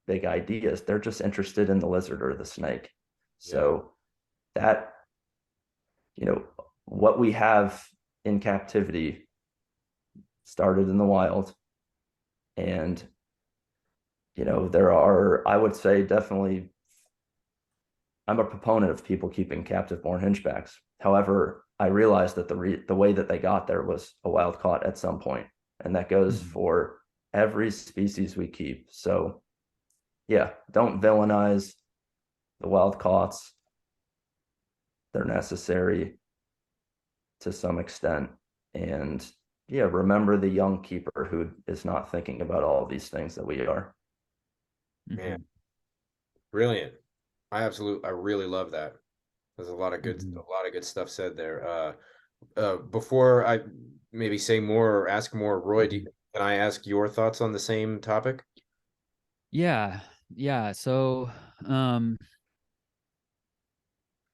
big ideas. They're just interested in the lizard or the snake. So that, what we have in captivity started in the wild. And, there are, I would say, definitely, I'm a proponent of people keeping captive born hingebacks. However, I realized that the way that they got there was a wild caught at some point, and that goes for every species we keep. So yeah, don't villainize the wild caughts. They're necessary to some extent. And yeah, remember the young keeper who is not thinking about all these things that we are. Man, brilliant. I really love that. There's a lot of good stuff said there. Before I maybe say more or ask more, Roy, can I ask your thoughts on the same topic? Yeah. So,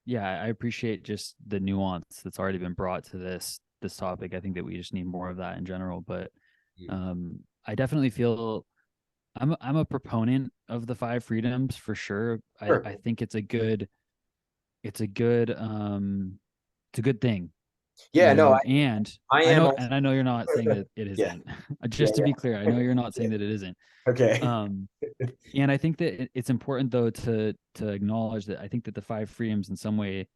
yeah, I appreciate just the nuance that's already been brought to this topic. I think that we just need more of that in general. But I definitely feel I'm a proponent of the 5 freedoms for sure. Sure. I think it's a good thing. Yeah, no, and I am also, I know you're not saying that it isn't. Just to be clear, I know you're not saying that it isn't. Okay. And I think that it's important though to acknowledge that I think that the 5 freedoms in some way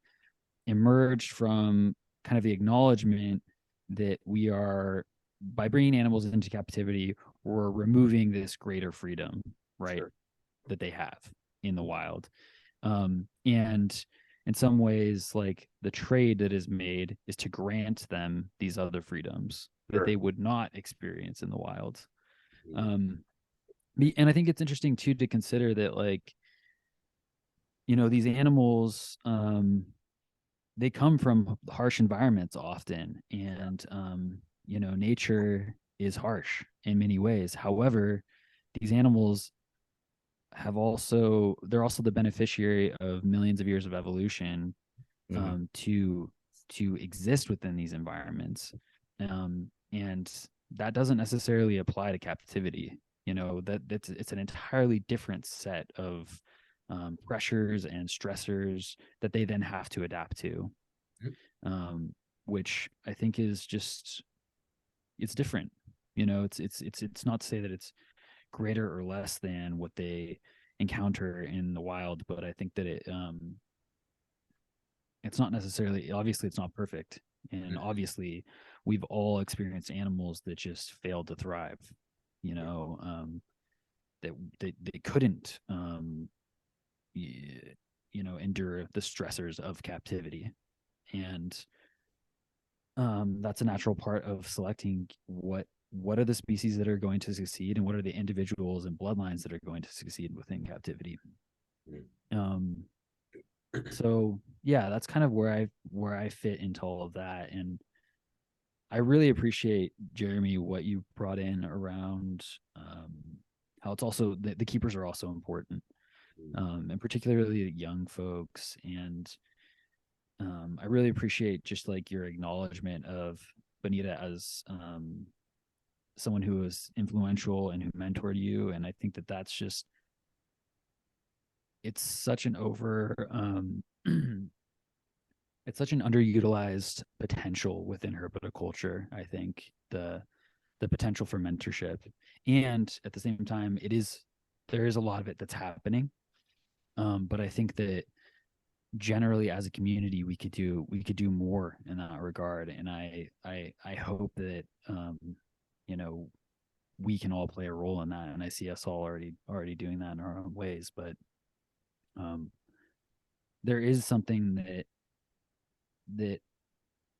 emerged from kind of the acknowledgement that we are, by bringing animals into captivity, we're removing this greater freedom, right? Sure. That they have in the wild. And in some ways, like the trade that is made is to grant them these other freedoms that they would not experience in the wild. And I think it's interesting too to consider that, like, these animals, they come from harsh environments often, and nature is harsh in many ways. However, these animals they're also the beneficiary of millions of years of evolution to exist within these environments, and that doesn't necessarily apply to captivity. It's an entirely different set of pressures and stressors that they then have to adapt to, which I think is just, it's different. It's not to say that it's greater or less than what they encounter in the wild, but I think that it's not necessarily, obviously it's not perfect, and obviously we've all experienced animals that just failed to thrive, that they couldn't endure the stressors of captivity. And that's a natural part of selecting what are the species that are going to succeed, and what are the individuals and bloodlines that are going to succeed within captivity. So yeah, that's kind of where I fit into all of that. And I really appreciate, Jeremy, what you brought in around how it's also the keepers are also important, and particularly the young folks. And I really appreciate just like your acknowledgement of Bonita as someone who was influential and who mentored you. And I think that that's just, it's such an it's such an underutilized potential within herpetoculture. I think the potential for mentorship, and at the same time, there is a lot of it that's happening. But I think that generally as a community, we could do more in that regard. And I hope that, we can all play a role in that. And I see us all already doing that in our own ways, but there is something that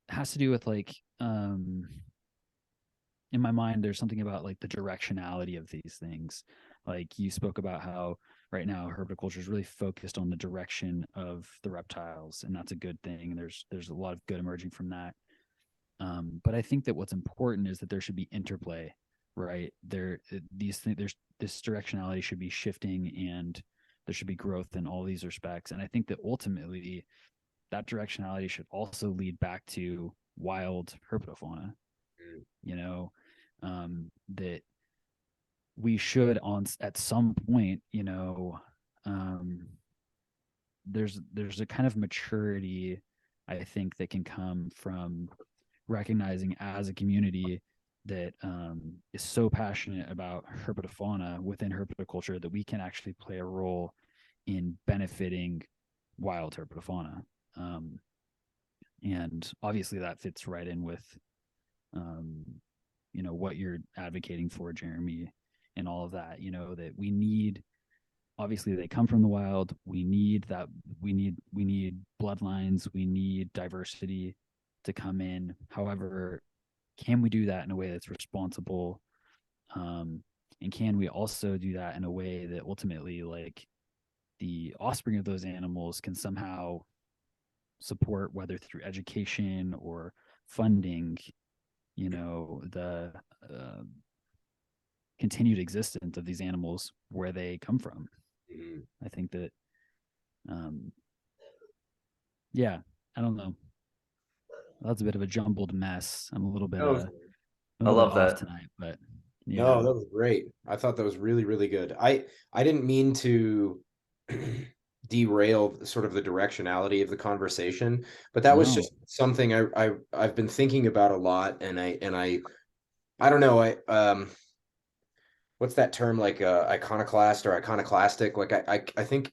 has to do with, like, in my mind, there's something about like the directionality of these things Like you spoke about how right now herpetoculture is really focused on the direction of the reptiles, and that's a good thing. And there's a lot of good emerging from that. But I think that what's important is that there should be interplay, right? These things, there's this directionality should be shifting, and there should be growth in all these respects. And I think that ultimately that directionality should also lead back to wild herpetofauna. You know, that we should at some point, you know, there's a kind of maturity, I think, that can come from recognizing as a community that is so passionate about herpetofauna within herpetoculture that we can actually play a role in benefiting wild herpetofauna. And obviously that fits right in with, you know, what you're advocating for, Jeremy, and all of that, you know, that we need, obviously they come from the wild. We need that. We need bloodlines. We need diversity to come in. However, can we do that in a way that's responsible? And can we also do that in a way that ultimately, like, the offspring of those animals can somehow support, whether through education or funding, you know, the continued existence of these animals where they come from. I think that, yeah, I don't know. That's a bit of a jumbled mess. I'm a little bit, I love off that tonight, but no, that was great. I thought that was really, really good. I didn't mean to derail sort of the directionality of the conversation, but that was just something I've been thinking about a lot, and I don't know, what's that term, like iconoclast or iconoclastic? Like I think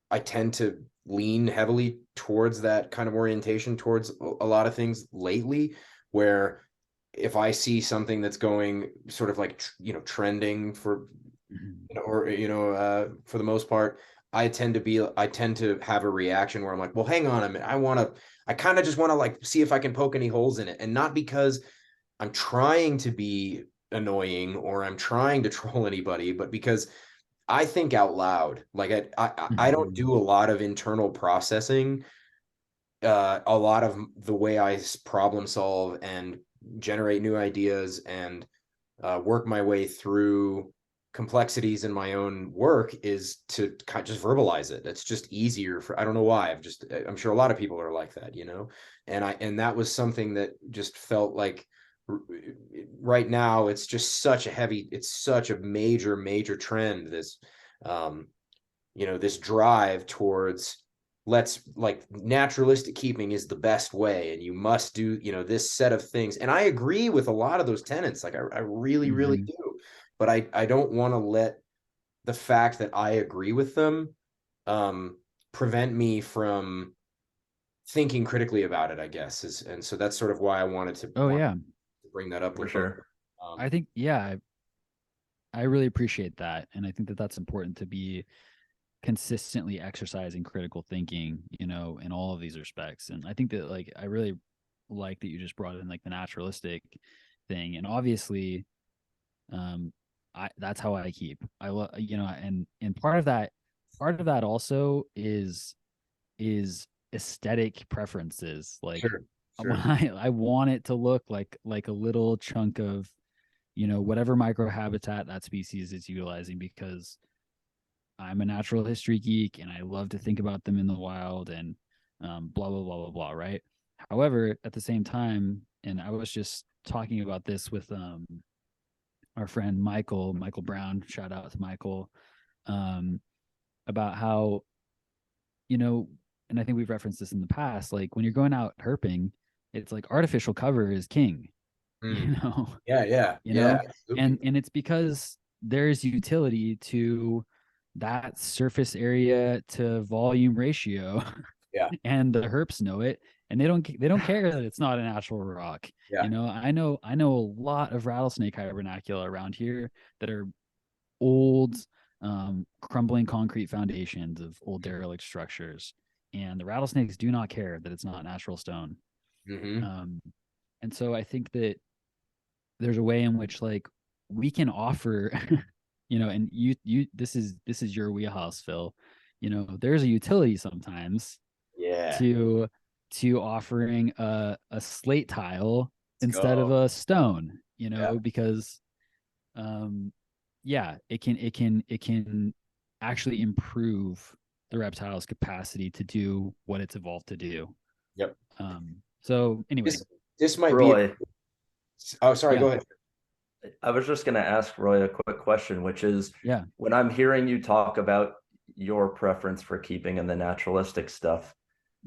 I tend to lean heavily towards that kind of orientation towards a lot of things lately, where if I see something that's going sort of like, you know, trending for, you know, or, you know, for the most part, I tend to have a reaction where I'm like, well, hang on a minute. I kind of just want to like see if I can poke any holes in it. And not because I'm trying to be annoying or I'm trying to troll anybody, but because I think out loud. Like I don't do a lot of internal processing. A lot of the way I problem solve and generate new ideas and work my way through complexities in my own work is to kind of just verbalize it. It's just easier for, I don't know why. I'm sure a lot of people are like that, you know? And that was something that just felt like right now it's just it's such a major trend, this you know, this drive towards, let's, like, naturalistic keeping is the best way and you must do, you know, this set of things. And I agree with a lot of those tenets. Like I really do, but I don't want to let the fact that I agree with them prevent me from thinking critically about it, I guess. And so that's sort of why I wanted to bring that up for with sure. I think, yeah, I really appreciate that. And I think that that's important, to be consistently exercising critical thinking, you know, in all of these respects. And I think that, like, I really like that you just brought in like the naturalistic thing. And obviously, that's how I keep. I love, you know, and part of that also is aesthetic preferences. Like, Sure. I want it to look like a little chunk of, you know, whatever microhabitat that species is utilizing, because I'm a natural history geek and I love to think about them in the wild and blah blah blah blah blah, right? However, at the same time, and I was just talking about this with our friend Michael Brown, shout out to Michael, about how, you know, and I think we've referenced this in the past, like when you're going out herping, it's like artificial cover is king. You know? You know, and it's because there's utility to that surface area to volume ratio. And the herps know it, and they don't care that it's not a natural rock. You know, I know a lot of rattlesnake hibernacula around here that are old, crumbling concrete foundations of old derelict structures, and the rattlesnakes do not care that it's not natural stone. And so I think that there's a way in which, like, we can offer and this is your wheelhouse, Phil. There's a utility sometimes Yeah. to offering a slate tile instead of go. a stone, Yeah. because it can actually improve the reptile's capacity to do what it's evolved to do. Yep. So anyway, this might Roy, be. Oh, sorry. Yeah. Go ahead. I was just going to ask Roy a quick question, which is, yeah. when I'm hearing you talk about your preference for keeping and the naturalistic stuff,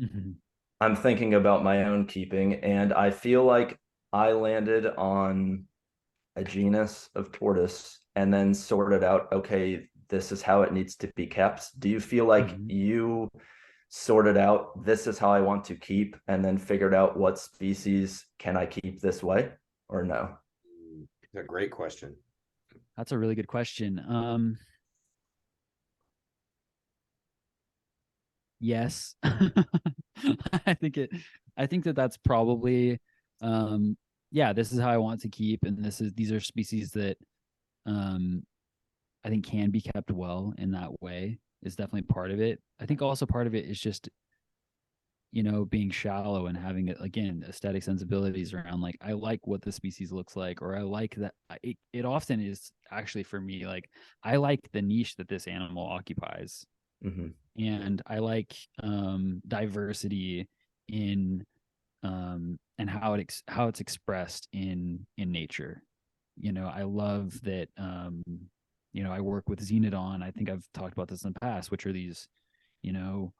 Mm-hmm. I'm thinking about my own keeping, and I feel like I landed on a genus of tortoise and then sorted out, okay, this is how it needs to be kept. Do you feel like Mm-hmm. you sorted out, this is how I want to keep, and then figured out what species can I keep this way, or no? A great question. That's a really good question. Yes. I think that's probably this is how I want to keep, and these are species that I think can be kept well in that way, is definitely part of it. I think also part of it is just being shallow and having, again, aesthetic sensibilities around, like, I like what the species looks like, or I like that it often is actually, for me, like, I like the niche that this animal occupies. Mm-hmm. And I like diversity in and how it's expressed in nature. I love that. I work with Xenodon. I think I've talked about this in the past, which are these, you know,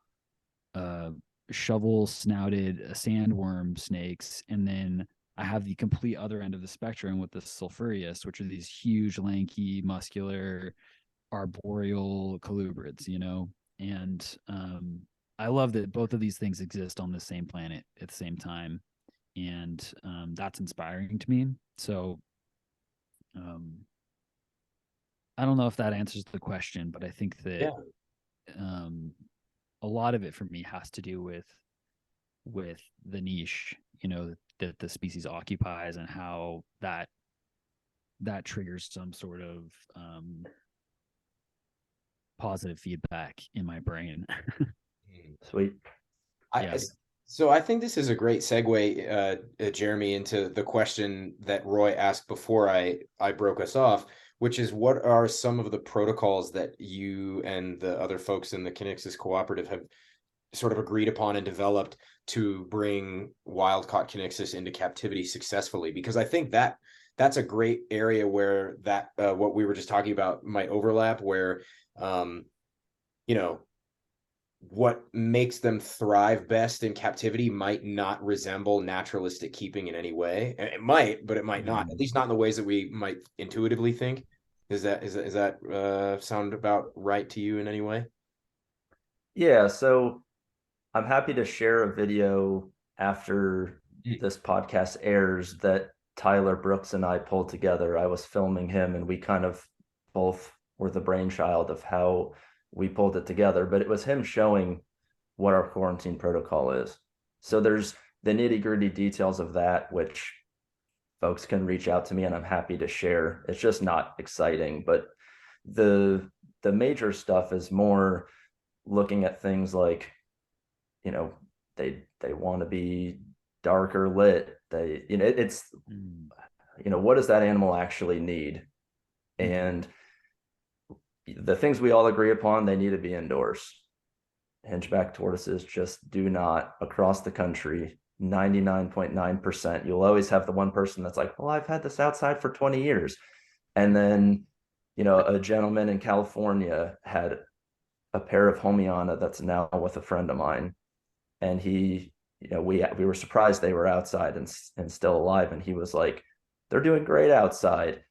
uh, shovel snouted sandworm snakes, and then I have the complete other end of the spectrum with the sulphureus, which are these huge, lanky, muscular, arboreal colubrids, and I love that both of these things exist on the same planet at the same time, and that's inspiring to me. So um, I don't know if that answers the question, but I think that um, a lot of it for me has to do with the niche, that the species occupies, and how that triggers some sort of positive feedback in my brain. Sweet. Yeah. So I think this is a great segue, Jeremy, into the question that Roy asked before I broke us off, which is, what are some of the protocols that you and the other folks in the Kinixys cooperative have sort of agreed upon and developed to bring wild-caught Kinixys into captivity successfully? Because I think that's a great area where that what we were just talking about might overlap, where you know, what makes them thrive best in captivity might not resemble naturalistic keeping in any way. It might, but it might not, at least not in the ways that we might intuitively think. Is that sound about right to you in any way? Yeah, so I'm happy to share a video after this podcast airs that Tyler Brooks and I pulled together. I was filming him, and we kind of both were the brainchild of how we pulled it together, but it was him showing what our quarantine protocol is. So there's the nitty-gritty details of that, which folks can reach out to me and I'm happy to share. It's just not exciting, but the major stuff is more looking at things like, they want to be darker lit. It's what does that animal actually need? And the things we all agree upon, they need to be indoors. Hingeback tortoises just do not, across the country, 99.9%. You'll always have the one person that's like, well, I've had this outside for 20 years. And then, a gentleman in California had a pair of Homiana that's now with a friend of mine. And he, we were surprised they were outside and still alive. And he was like, they're doing great outside.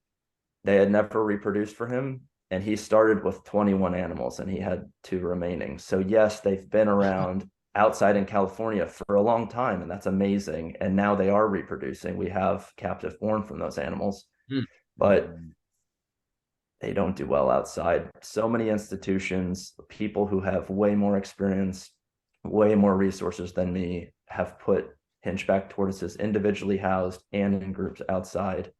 They had never reproduced for him. And he started with 21 animals and he had 2 remaining. So yes, they've been around outside in California for a long time, and that's amazing. And now they are reproducing. We have captive born from those animals, but they don't do well outside. So many institutions, people who have way more experience, way more resources than me, have put Hingeback tortoises individually housed and in groups outside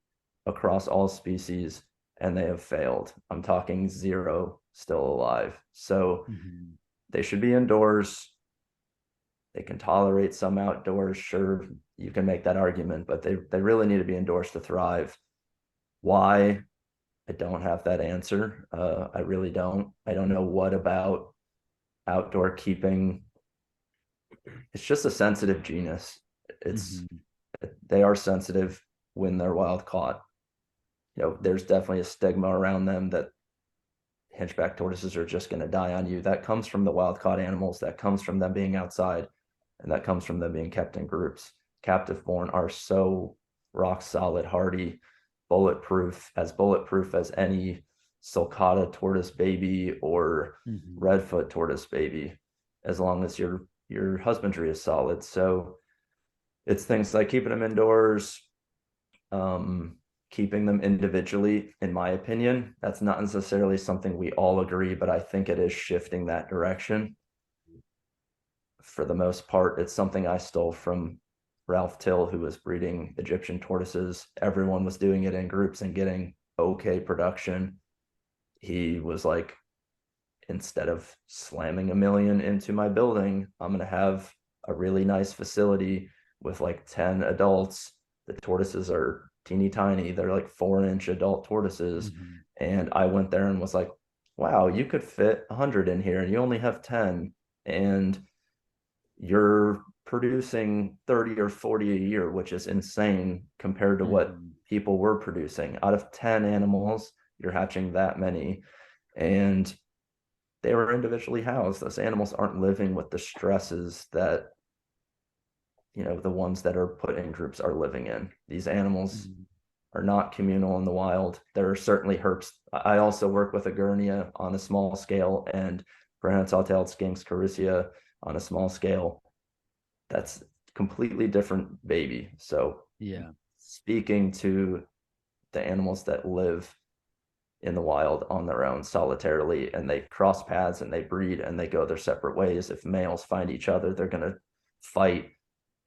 across all species. and they have failed. I'm talking 0 still alive. So they should be indoors. They can tolerate some outdoors. Sure, you can make that argument, but they really need to be indoors to thrive. Why? I don't have that answer. I really don't. I don't know what about outdoor keeping. It's just a sensitive genus. They are sensitive when they're wild caught. There's definitely a stigma around them that Hingeback tortoises are just going to die on you. That comes from the wild caught animals. That comes from them being outside, and that comes from them being kept in groups. Captive born are so rock solid, hardy, bulletproof as any sulcata tortoise baby or redfoot tortoise baby, as long as your husbandry is solid. So it's things like keeping them indoors, keeping them individually. In my opinion, that's not necessarily something we all agree, but I think it is shifting that direction. For the most part, it's something I stole from Ralph Till, who was breeding Egyptian tortoises. Everyone was doing it in groups and getting okay production. He was like, instead of slamming $1 million into my building, I'm going to have a really nice facility with like 10 adults. The tortoises are teeny tiny. They're like 4-inch adult tortoises. And I went there and was like, wow, you could fit 100 in here and you only have 10. And you're producing 30 or 40 a year, which is insane compared to what people were producing. Out of 10 animals, you're hatching that many. And they were individually housed. Those animals aren't living with the stresses that, the ones that are put in groups are living in. These animals are not communal in the wild. There are certainly herps. I also work with a Gurnia on a small scale and prehensile-tailed Skinks carusia on a small scale. That's completely different baby. So speaking to the animals that live in the wild on their own solitarily, and they cross paths and they breed and they go their separate ways. If males find each other, they're going to fight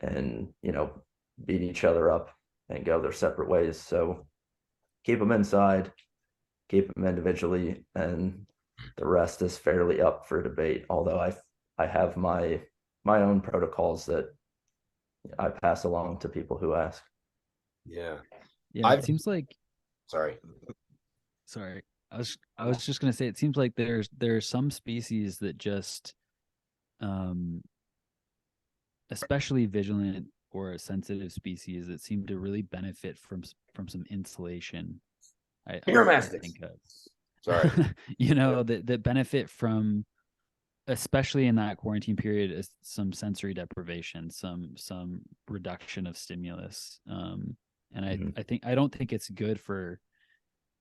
and, beat each other up and go their separate ways. So keep them inside, keep them individually, and the rest is fairly up for debate. Although I have my own protocols that I pass along to people who ask. Yeah. It seems like, sorry. I was just gonna say, it seems like there's some species that just, especially vigilant or sensitive species, that seem to really benefit from some insulation. Finger mastics. Sorry. that benefit from, especially in that quarantine period, is some sensory deprivation, some reduction of stimulus. And I don't think it's good for,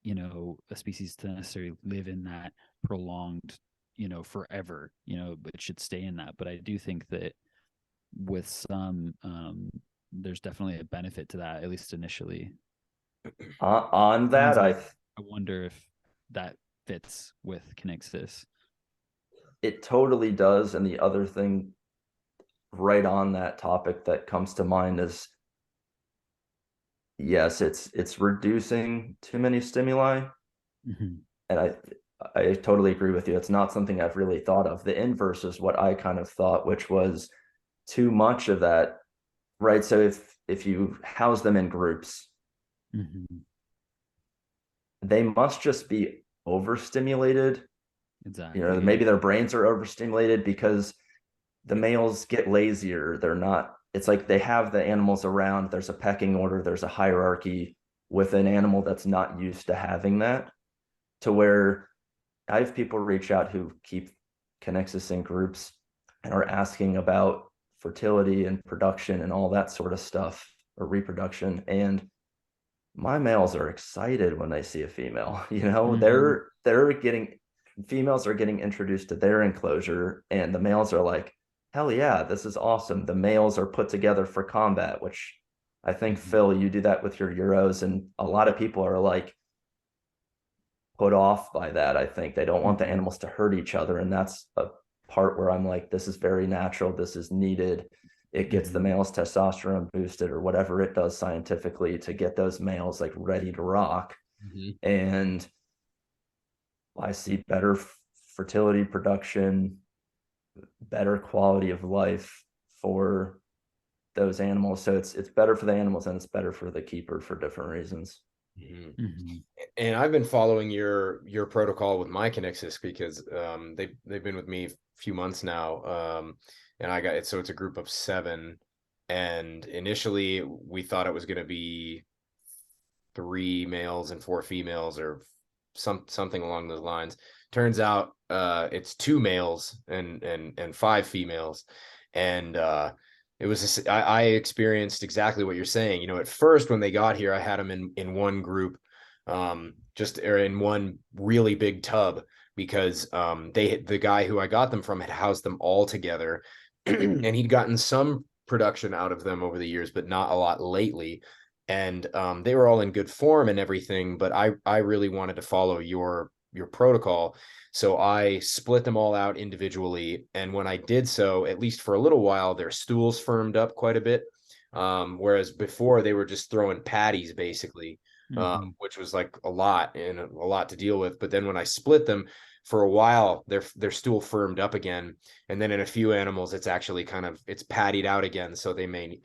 a species to necessarily live in that prolonged, forever, but it should stay in that. But I do think that with some, there's definitely a benefit to that, at least initially. On that, I wonder if that fits with Kinixys. It totally does. And the other thing right on that topic that comes to mind is, yes, it's reducing too many stimuli. And I totally agree with you. It's not something I've really thought of. The inverse is what I kind of thought, which was too much of that, right? So if you house them in groups, they must just be overstimulated. Exactly. Maybe their brains are overstimulated because the males get lazier. They're not, it's like they have the animals around. There's a pecking order. There's a hierarchy with an animal that's not used to having that, to where I have people reach out who keep Connexus in groups and are asking about fertility and production and all that sort of stuff, or reproduction. And my males are excited when they see a female. Females are getting introduced to their enclosure, and the males are like, hell yeah, this is awesome. The males are put together for combat, which I think, Phil, you do that with your Euros, and a lot of people are like put off by that. I think they don't want the animals to hurt each other. And that's a part where I'm like, this is very natural. This is needed. It gets the males testosterone boosted, or whatever it does scientifically to get those males like ready to rock. And I see better fertility production, better quality of life for those animals. So it's better for the animals and it's better for the keeper for different reasons. And I've been following your protocol with my Kinixys because they've been with me a few months now. And I got it, so it's a group of 7. And initially we thought it was going to be 3 males and 4 females, or something along those lines. Turns out it's 2 males and 5 females. And it was I experienced exactly what you're saying. At first when they got here, I had them in one group, or in one really big tub, because the guy who I got them from had housed them all together, and he'd gotten some production out of them over the years, but not a lot lately. And they were all in good form and everything, but I really wanted to follow your protocol. So I split them all out individually. And when I did so, at least for a little while, their stools firmed up quite a bit. Whereas before they were just throwing patties basically, which was like a lot to deal with. But then when I split them, for a while, their stool firmed up again. And then in a few animals, it's actually it's pattied out again. So they may,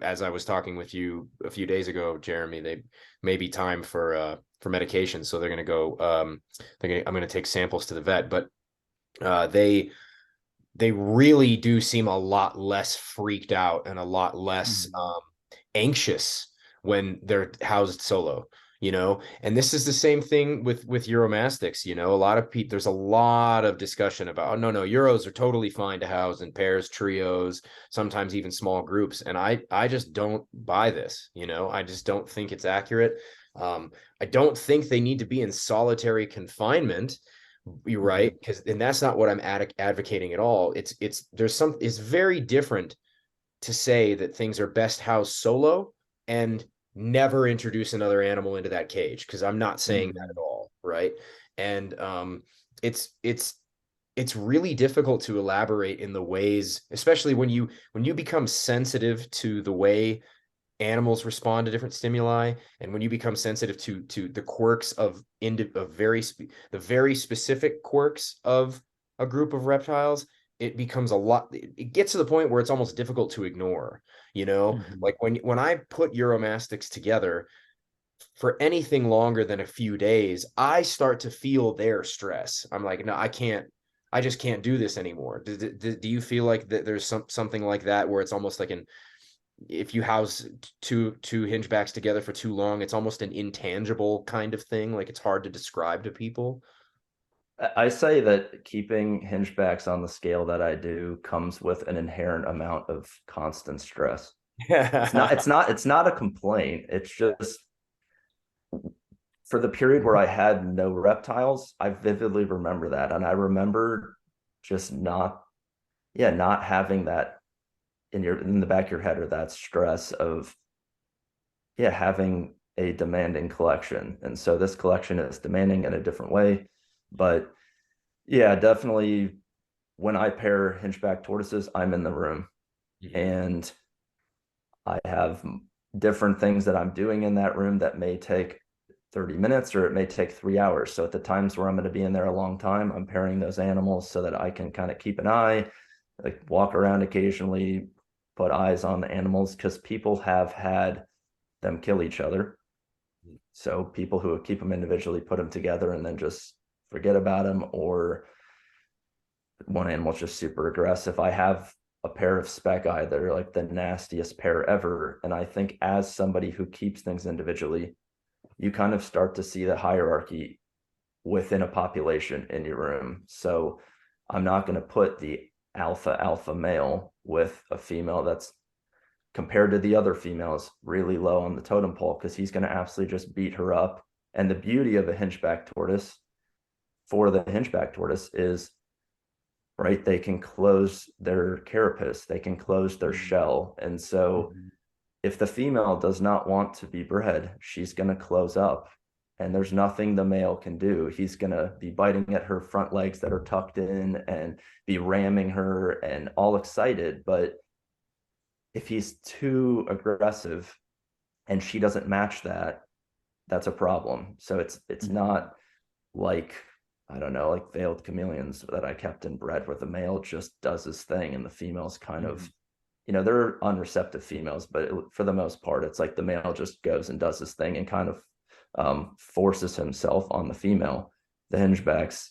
as I was talking with you a few days ago, Jeremy, they may be time for medication. So they're going to go, I'm going to take samples to the vet, but they really do seem a lot less freaked out and a lot less anxious when they're housed solo. And this is the same thing with Euromastics. A lot of people, there's a lot of discussion about, oh, no, Euros are totally fine to house in pairs, trios, sometimes even small groups. And I just don't buy this. I just don't think it's accurate. I don't think they need to be in solitary confinement. You're right, and that's not what I'm advocating at all. It's very different to say that things are best housed solo and never introduce another animal into that cage, because I'm not saying that at all, right? And it's really difficult to elaborate in the ways, especially when you become sensitive to the way animals respond to different stimuli, and when you become sensitive to the quirks of the very specific quirks of a group of reptiles. It becomes it gets to the point where it's almost difficult to ignore. Like when I put Euromastics together for anything longer than a few days, I start to feel their stress. I'm like, no, I just can't do this anymore. Do you feel like that there's something like that, where it's almost like if you house two hingebacks together for too long, it's almost an intangible kind of thing, like it's hard to describe to people? I say that keeping hingebacks on the scale that I do comes with an inherent amount of constant stress. It's not a complaint. It's just, for the period where I had no reptiles, I vividly remember that. And I remember just not having that in the back of your head, or that stress of having a demanding collection. And so this collection is demanding in a different way. But definitely when I pair Hingeback tortoises, I'm in the room. And I have different things that I'm doing in that room that may take 30 minutes or it may take 3 hours. So at the times where I'm going to be in there a long time, I'm pairing those animals so that I can kind of keep an eye, like walk around occasionally, put eyes on the animals, because people have had them kill each other. So people who keep them individually put them together and then just forget about them, or one animal's just super aggressive. I have a pair of spec eye that are like the nastiest pair ever. And I think as somebody who keeps things individually, you kind of start to see the hierarchy within a population in your room. So I'm not going to put the alpha male with a female that's, compared to the other females, really low on the totem pole, because he's going to absolutely just beat her up. And the beauty of a hingeback tortoise, for the hingeback tortoise, is, right, they can close their carapace, they can close their shell. And so if the female does not want to be bred, she's going to close up, and there's nothing the male can do. He's going to be biting at her front legs that are tucked in and be ramming her and all excited. But if he's too aggressive and she doesn't match that, that's a problem. So it's not like, I don't know, like veiled chameleons that I kept and bred, where the male just does his thing and the females kind of, they're unreceptive females, but for the most part, it's like the male just goes and does his thing and kind of forces himself on the female. The hingebacks,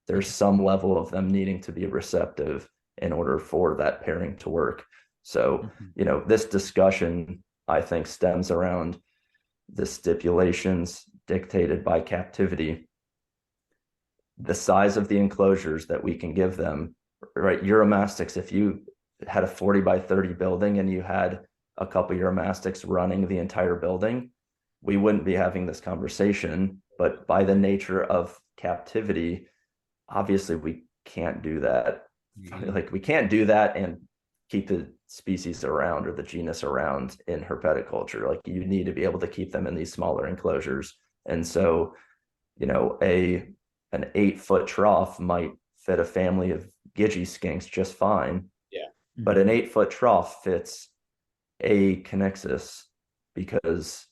there's some level of them needing to be receptive in order for that pairing to work. So, this discussion, I think, stems around the stipulations dictated by captivity, the size of the enclosures that we can give them, right? Uromastyx, if you had a 40 by 30 building and you had a couple uromastyx running the entire building, we wouldn't be having this conversation. But by the nature of captivity, obviously we can't do that. Like, we can't do that and keep the species around or the genus around in herpetoculture. Like, you need to be able to keep them in these smaller enclosures. And so, an 8-foot trough might fit a family of Gidgee skinks just fine. Yeah. But an 8-foot trough fits a Connexus, because,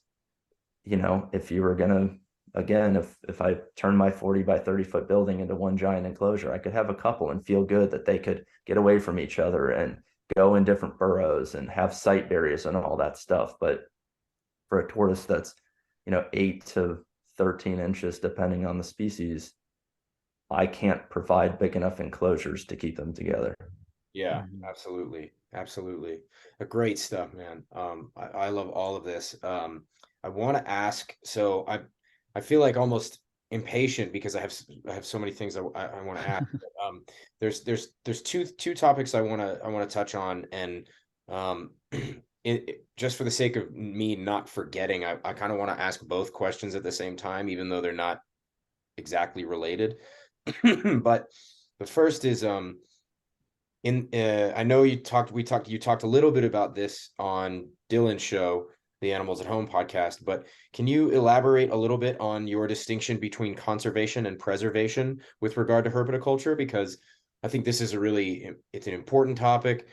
if you were gonna, again, if I turn my 40 by 30 foot building into one giant enclosure, I could have a couple and feel good that they could get away from each other and go in different burrows and have sight barriers and all that stuff. But for a tortoise that's, 8 to 13 inches, depending on the species, I can't provide big enough enclosures to keep them together. Yeah, absolutely. Great stuff, man. I love all of this. I want to ask, so I feel like almost impatient because I have so many things I want to ask. There's two topics I want to touch on, and just for the sake of me not forgetting, I kind of want to ask both questions at the same time, even though they're not exactly related. But the first is I know you talked a little bit about this on Dylan's show, the Animals at Home podcast, but can you elaborate a little bit on your distinction between conservation and preservation with regard to herpetoculture? Because I think this is it's an important topic.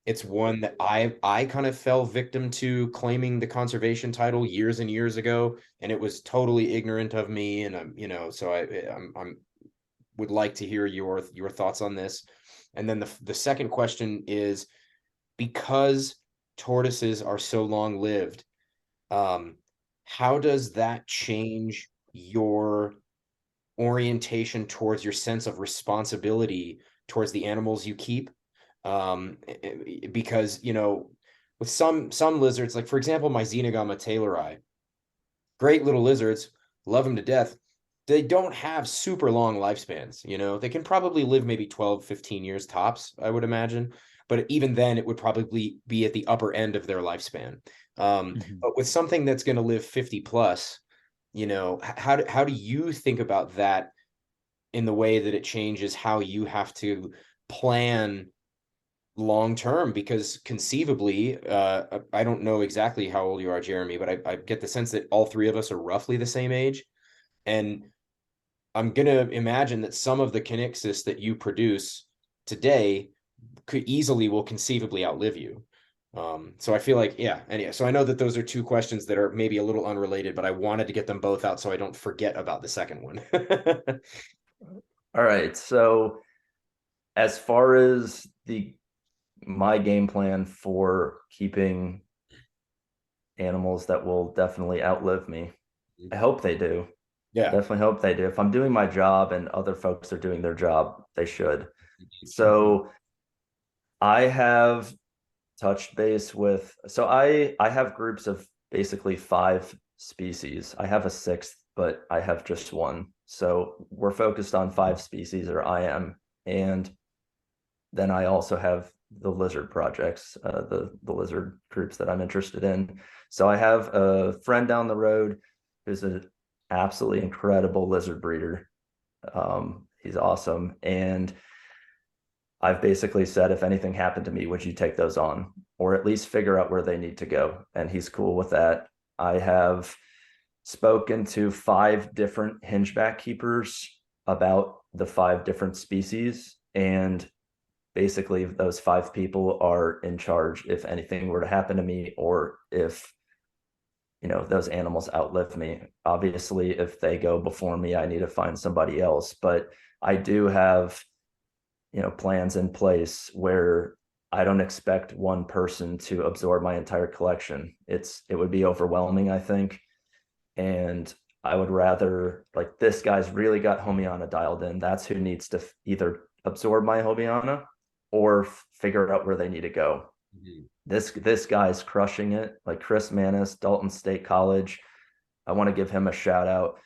It's one that I kind of fell victim to claiming the conservation title years and years ago, and it was totally ignorant of me. And so I'm would like to hear your thoughts on this. And then the second question is, because tortoises are so long lived, how does that change your orientation towards your sense of responsibility towards the animals you keep? Because, with some lizards, like for example, my Xenogomma taylori, great little lizards, love them to death. They don't have super long lifespans. They can probably live maybe 12, 15 years tops, I would imagine. But even then, it would probably be at the upper end of their lifespan. But with something that's going to live 50 plus, how do you think about that in the way that it changes how you have to plan long term? Because conceivably, I don't know exactly how old you are, Jeremy, but I get the sense that all three of us are roughly the same age. And I'm going to imagine that some of the Kinixys that you produce today will conceivably outlive you. So I feel like, yeah. Anyway, so I know that those are two questions that are maybe a little unrelated, but I wanted to get them both out so I don't forget about the second one. All right. So as far as my game plan for keeping animals that will definitely outlive me, I hope they do. Yeah. Definitely hope they do. If I'm doing my job and other folks are doing their job, they should. So I have touched base with, I have groups of basically 5 species. I have a 6th, but I have just one. So we're focused on 5 species, or I am. And then I also have the lizard projects, the lizard groups that I'm interested in. So I have a friend down the road who's an absolutely incredible lizard breeder. He's awesome. And I've basically said, if anything happened to me, would you take those on, or at least figure out where they need to go? And he's cool with that. I have spoken to 5 different hingeback keepers about the 5 different species. And basically those 5 people are in charge if anything were to happen to me, or if, those animals outlive me. Obviously, if they go before me, I need to find somebody else. But I do have, plans in place where I don't expect one person to absorb my entire collection. It would be overwhelming, I think. And I would rather, like, this guy's really got Homiana dialed in. That's who needs to either absorb my Homiana or figure out where they need to go. Mm-hmm. This guy's crushing it, like Chris Manis, Dalton State College. I want to give him a shout out.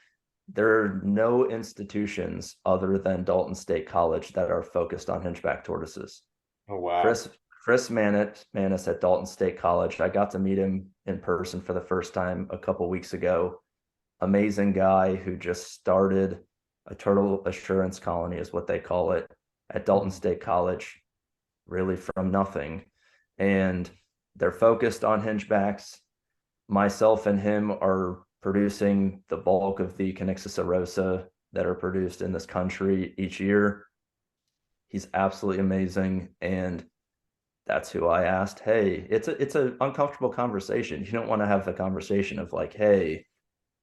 There are no institutions other than Dalton State College that are focused on Hingeback tortoises. Oh, wow. Chris Manis at Dalton State College. I got to meet him in person for the first time a couple weeks ago. Amazing guy who just started a turtle assurance colony, is what they call it, at Dalton State College, really from nothing. And they're focused on hingebacks. Myself and him are producing the bulk of the Kinixys arosa that are produced in this country each year. He's absolutely amazing. And that's who I asked. Hey, it's an uncomfortable conversation. You don't want to have the conversation of like, hey,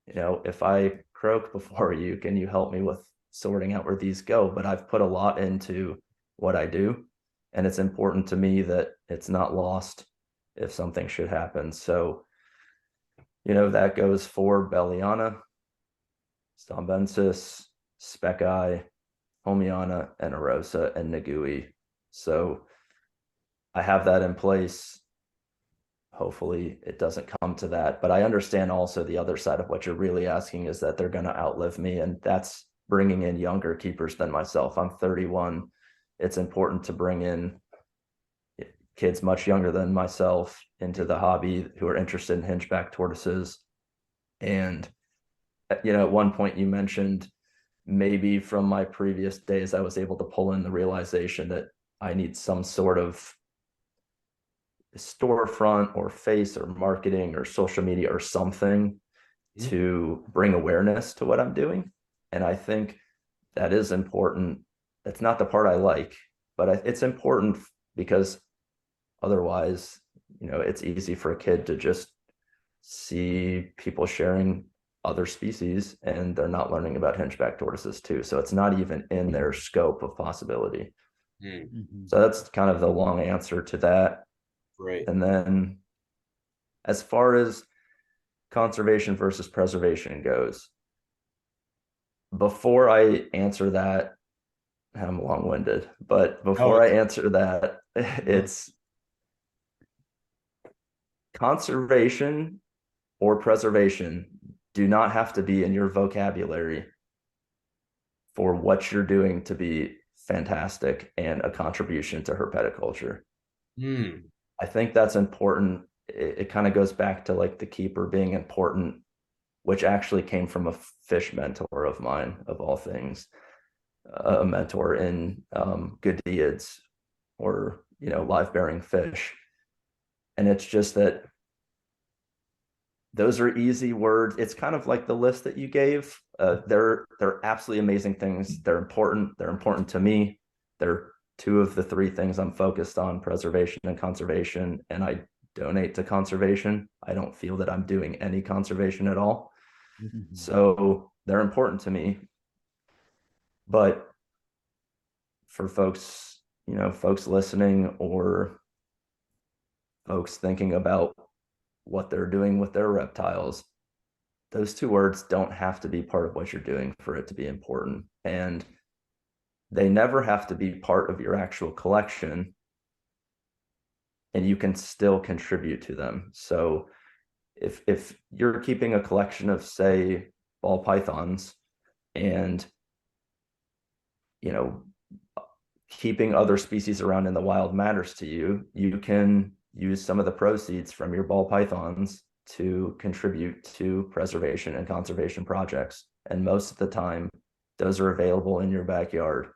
if I croak before you, can you help me with sorting out where these go? But I've put a lot into what I do, and it's important to me that it's not lost if something should happen. So, that goes for Belliana, Stombensis, Speckeye, Homiana, and Arosa, and Nagui. So I have that in place. Hopefully it doesn't come to that. But I understand also the other side of what you're really asking is that they're going to outlive me. And that's bringing in younger keepers than myself. I'm 31. It's important to bring in kids much younger than myself into the hobby who are interested in hingeback tortoises. And, at one point you mentioned maybe from my previous days, I was able to pull in the realization that I need some sort of storefront or face or marketing or social media or something to bring awareness to what I'm doing. And I think that is important. That's not the part I like, but it's important because otherwise, it's easy for a kid to just see people sharing other species and they're not learning about hingeback tortoises too. So it's not even in their scope of possibility. Mm-hmm. So that's kind of the long answer to that. Right. And then as far as conservation versus preservation goes, before I answer that, I'm long-winded, but before I answer that, it's conservation or preservation do not have to be in your vocabulary for what you're doing to be fantastic and a contribution to herpetoculture. I think that's important. It kind of goes back to like the keeper being important, which actually came from a fish mentor of mine, of all things, a mentor in Godiads or, live bearing fish. And it's just that those are easy words. It's kind of like the list that you gave. They're absolutely amazing things. They're important. They're important to me. They're two of the three things I'm focused on: preservation and conservation. And I donate to conservation. I don't feel that I'm doing any conservation at all. Mm-hmm. So they're important to me. But for folks, folks listening or folks thinking about what they're doing with their reptiles, those two words don't have to be part of what you're doing for it to be important. And they never have to be part of your actual collection, and you can still contribute to them. So if you're keeping a collection of, say, ball pythons and, keeping other species around in the wild matters to you, you can use some of the proceeds from your ball pythons to contribute to preservation and conservation projects. And most of the time, those are available in your backyard.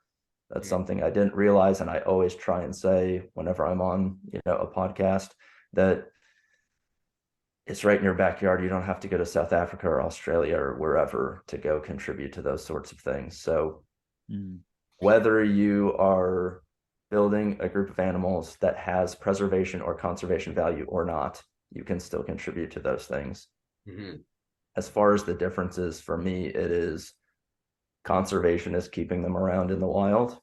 That's something I didn't realize. And I always try and say whenever I'm on, a podcast, that it's right in your backyard. You don't have to go to South Africa or Australia or wherever to go contribute to those sorts of things. So whether you are building a group of animals that has preservation or conservation value or not, you can still contribute to those things. Mhm. As far as the differences, for me, it is conservation is keeping them around in the wild,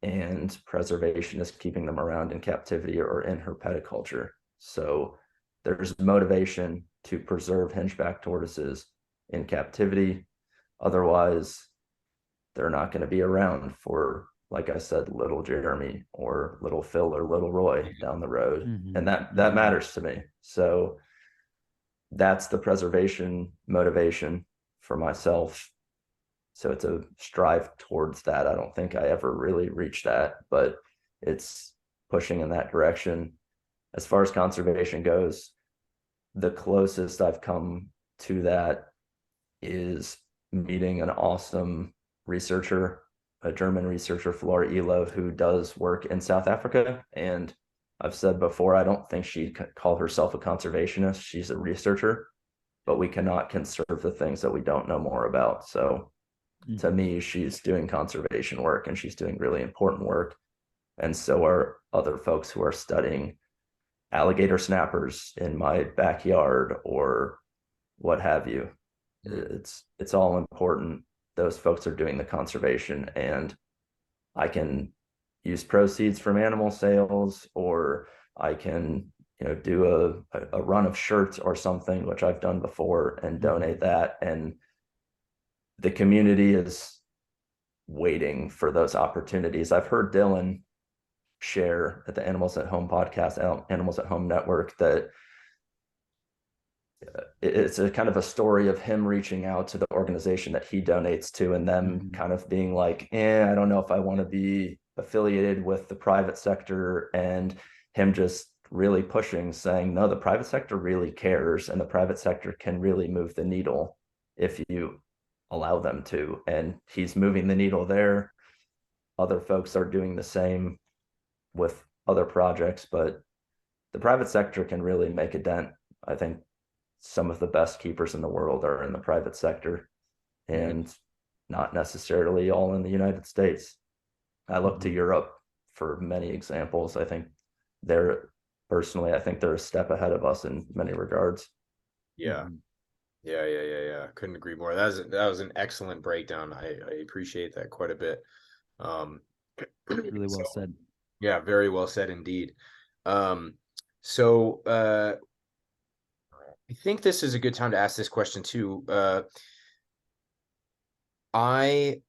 and preservation is keeping them around in captivity or in herpetoculture. So there's motivation to preserve hingeback tortoises in captivity. Otherwise, they're not going to be around for, like I said, little Jeremy or little Phil or little Roy down the road. Mhm. And that Mhm. matters to me. So that's the preservation motivation for myself. So it's a strive towards that. I don't think I ever really reached that, but it's pushing in that direction. As far as conservation goes, the closest I've come to that is meeting an awesome researcher, a German researcher, Flora Elo, who does work in South Africa. And I've said before, I don't think she'd call herself a conservationist. She's a researcher, but we cannot conserve the things that we don't know more about. So to me, she's doing conservation work and she's doing really important work. And so are other folks who are studying alligator snappers in my backyard or what have you. It's all important. Those folks are doing the conservation, and I can use proceeds from animal sales, or I can, do a run of shirts or something, which I've done before, and donate that. And the community is waiting for those opportunities. I've heard Dylan share at the Animals at Home podcast, Animals at Home network, that it's a kind of a story of him reaching out to the organization that he donates to and them kind of being like, I don't know if I want to be affiliated with the private sector, and him just really pushing, saying, no, the private sector really cares and the private sector can really move the needle if you allow them to. And he's moving the needle there. Other folks are doing the same with other projects, but the private sector can really make a dent. I think some of the best keepers in the world are in the private sector, and not necessarily all in the United States. I look to Europe for many examples. I think they're personally, I think they're a step ahead of us in many regards. Yeah. Yeah. Couldn't agree more. That was an excellent breakdown. I appreciate that quite a bit. Really well So, said. yeah, very well said indeed. So I think this is a good time to ask this question too. So I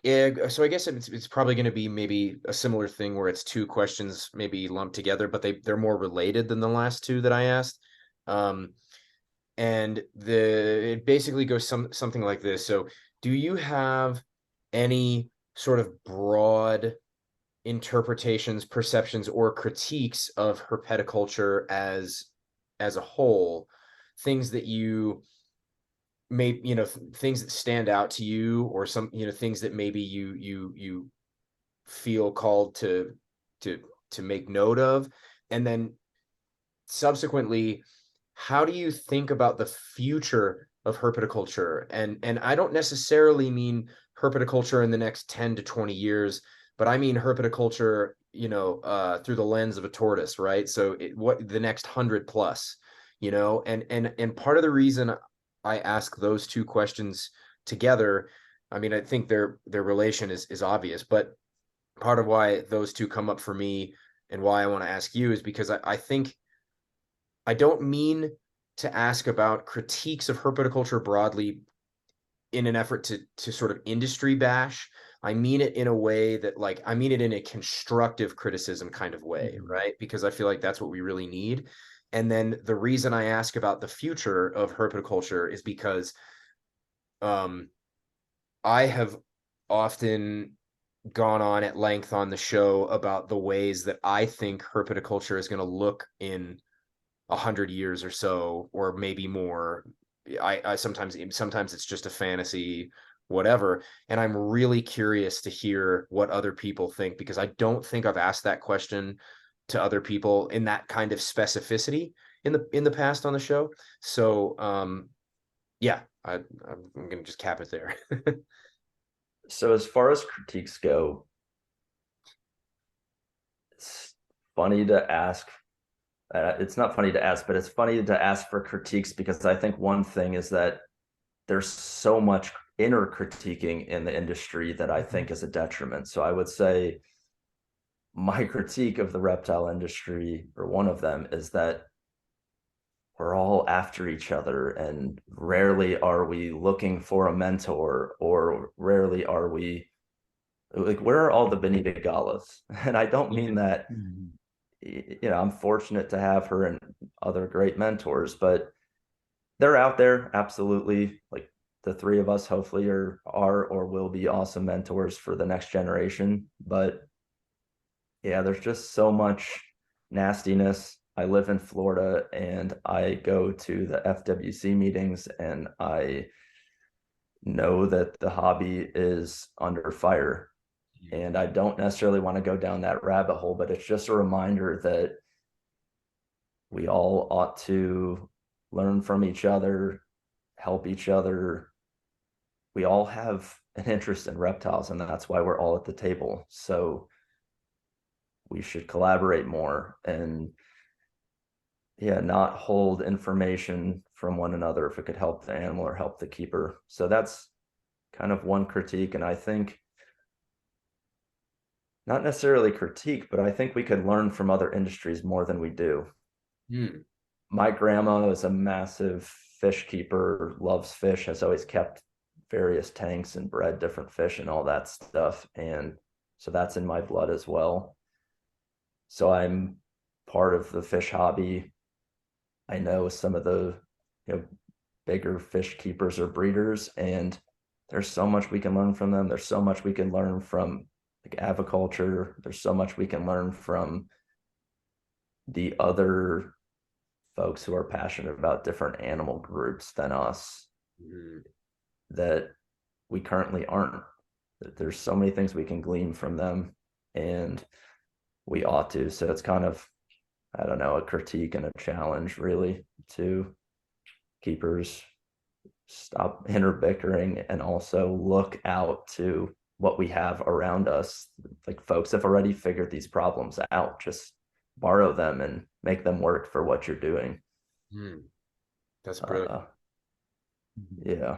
guess it's probably going to be maybe a similar thing where it's two questions maybe lumped together, but they're more related than the last two that I asked. And it basically goes something like this. So, do you have any sort of broad interpretations, perceptions, or critiques of herpetoculture as a whole? Things that you may, things that stand out to you, or some, things that maybe you feel called to to make note of, and then subsequently, how do you think about the future of herpetoculture? And I don't necessarily mean herpetoculture in the next 10 to 20 years, but I mean herpetoculture, through the lens of a tortoise, right? So what the next 100 plus, and part of the reason I ask those two questions together, I mean, I think their relation is obvious, but part of why those two come up for me and why I want to ask you is because I think I don't mean to ask about critiques of herpetoculture broadly in an effort to sort of industry bash. I mean it in a way that, like, I mean it in a constructive criticism kind of way, right? Because I feel like that's what we really need. And then the reason I ask about the future of herpetoculture is because I have often gone on at length on the show about the ways that I think herpetoculture is going to look in 100 years or so, or maybe more. I sometimes it's just a fantasy, whatever. And I'm really curious to hear what other people think, because I don't think I've asked that question to other people in that kind of specificity in the past on the show. So yeah, I'm gonna just cap it there. So as far as critiques go, it's funny to ask it's not funny to ask, but it's funny to ask for critiques, because I think one thing is that there's so much inner critiquing in the industry that I think is a detriment. So I would say my critique of the reptile industry, or one of them, is that we're all after each other, and rarely are we looking for a mentor, or rarely are we like, where are all the Benita Galas? And I don't mean that, I'm fortunate to have her and other great mentors, but they're out there, absolutely. Like, the three of us hopefully are or will be awesome mentors for the next generation. But yeah, there's just so much nastiness. I live in Florida, and I go to the FWC meetings, and I know that the hobby is under fire. And I don't necessarily want to go down that rabbit hole, but it's just a reminder that we all ought to learn from each other, help each other. We all have an interest in reptiles, and that's why we're all at the table. So we should collaborate more, and not hold information from one another if it could help the animal or help the keeper. So that's kind of one critique. And I think, not necessarily critique, but I think we could learn from other industries more than we do. My grandma is a massive fish keeper, loves fish, has always kept various tanks and bred different fish and all that stuff. And so that's in my blood as well. So I'm part of the fish hobby. I know some of the bigger fish keepers or breeders, and there's so much we can learn from them. There's so much we can learn from like aviculture. There's so much we can learn from the other folks who are passionate about different animal groups than us, that we currently aren't. There's so many things we can glean from them, and we ought to. So it's kind of, I don't know, a critique and a challenge really to keepers. Stop inner bickering and also look out to what we have around us. Like, folks have already figured these problems out. Just borrow them and make them work for what you're doing. That's brilliant. Yeah.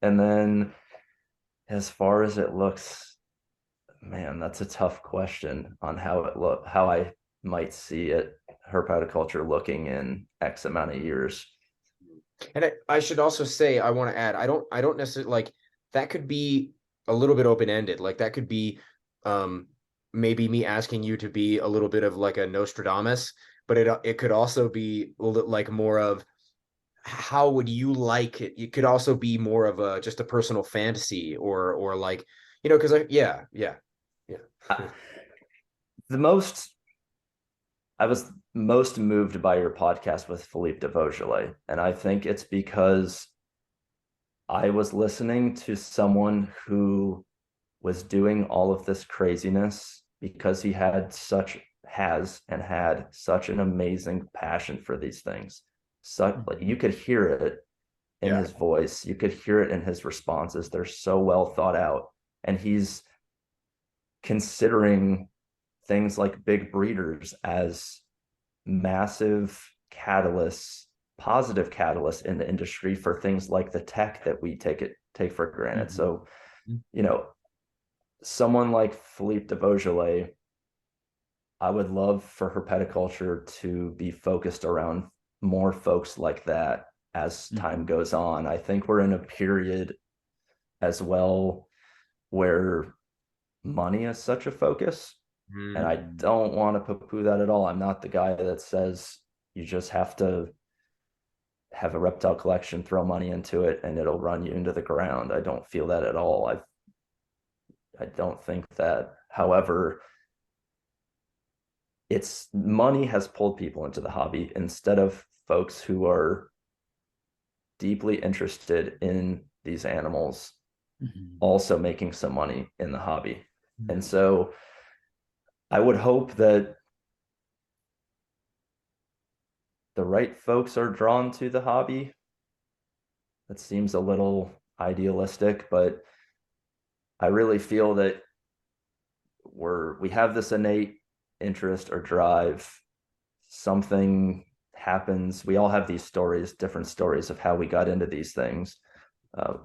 And then as far as it looks, man, that's a tough question on how I might see it, herpetoculture looking in X amount of years. And I should also say, I want to add, I don't necessarily, like, that could be a little bit open-ended. Like, that could be maybe me asking you to be a little bit of like a Nostradamus, but it could also be like more of, how would you like it? It could also be more of a just a personal fantasy, or like, because I was most moved by your podcast with Philippe de Vaugelet, and I think it's because I was listening to someone who was doing all of this craziness because he had such an amazing passion for these things. So like, you could hear it in his voice, you could hear it in his responses. They're so well thought out, and he's considering things like big breeders as massive catalysts, positive catalysts in the industry for things like the tech that we take for granted. So, someone like Philippe de Vaugelet, I would love for herpetoculture to be focused around more folks like that as time goes on. I think we're in a period as well where money is such a focus. And I don't want to poo-poo that at all. I'm not the guy that says you just have to have a reptile collection, throw money into it, and it'll run you into the ground. I don't feel that at all. I don't think that. However, money has pulled people into the hobby instead of folks who are deeply interested in these animals also making some money in the hobby. And so I would hope that the right folks are drawn to the hobby. That seems a little idealistic, but I really feel that we have this innate interest or drive something happens. We all have these stories, different stories of how we got into these things,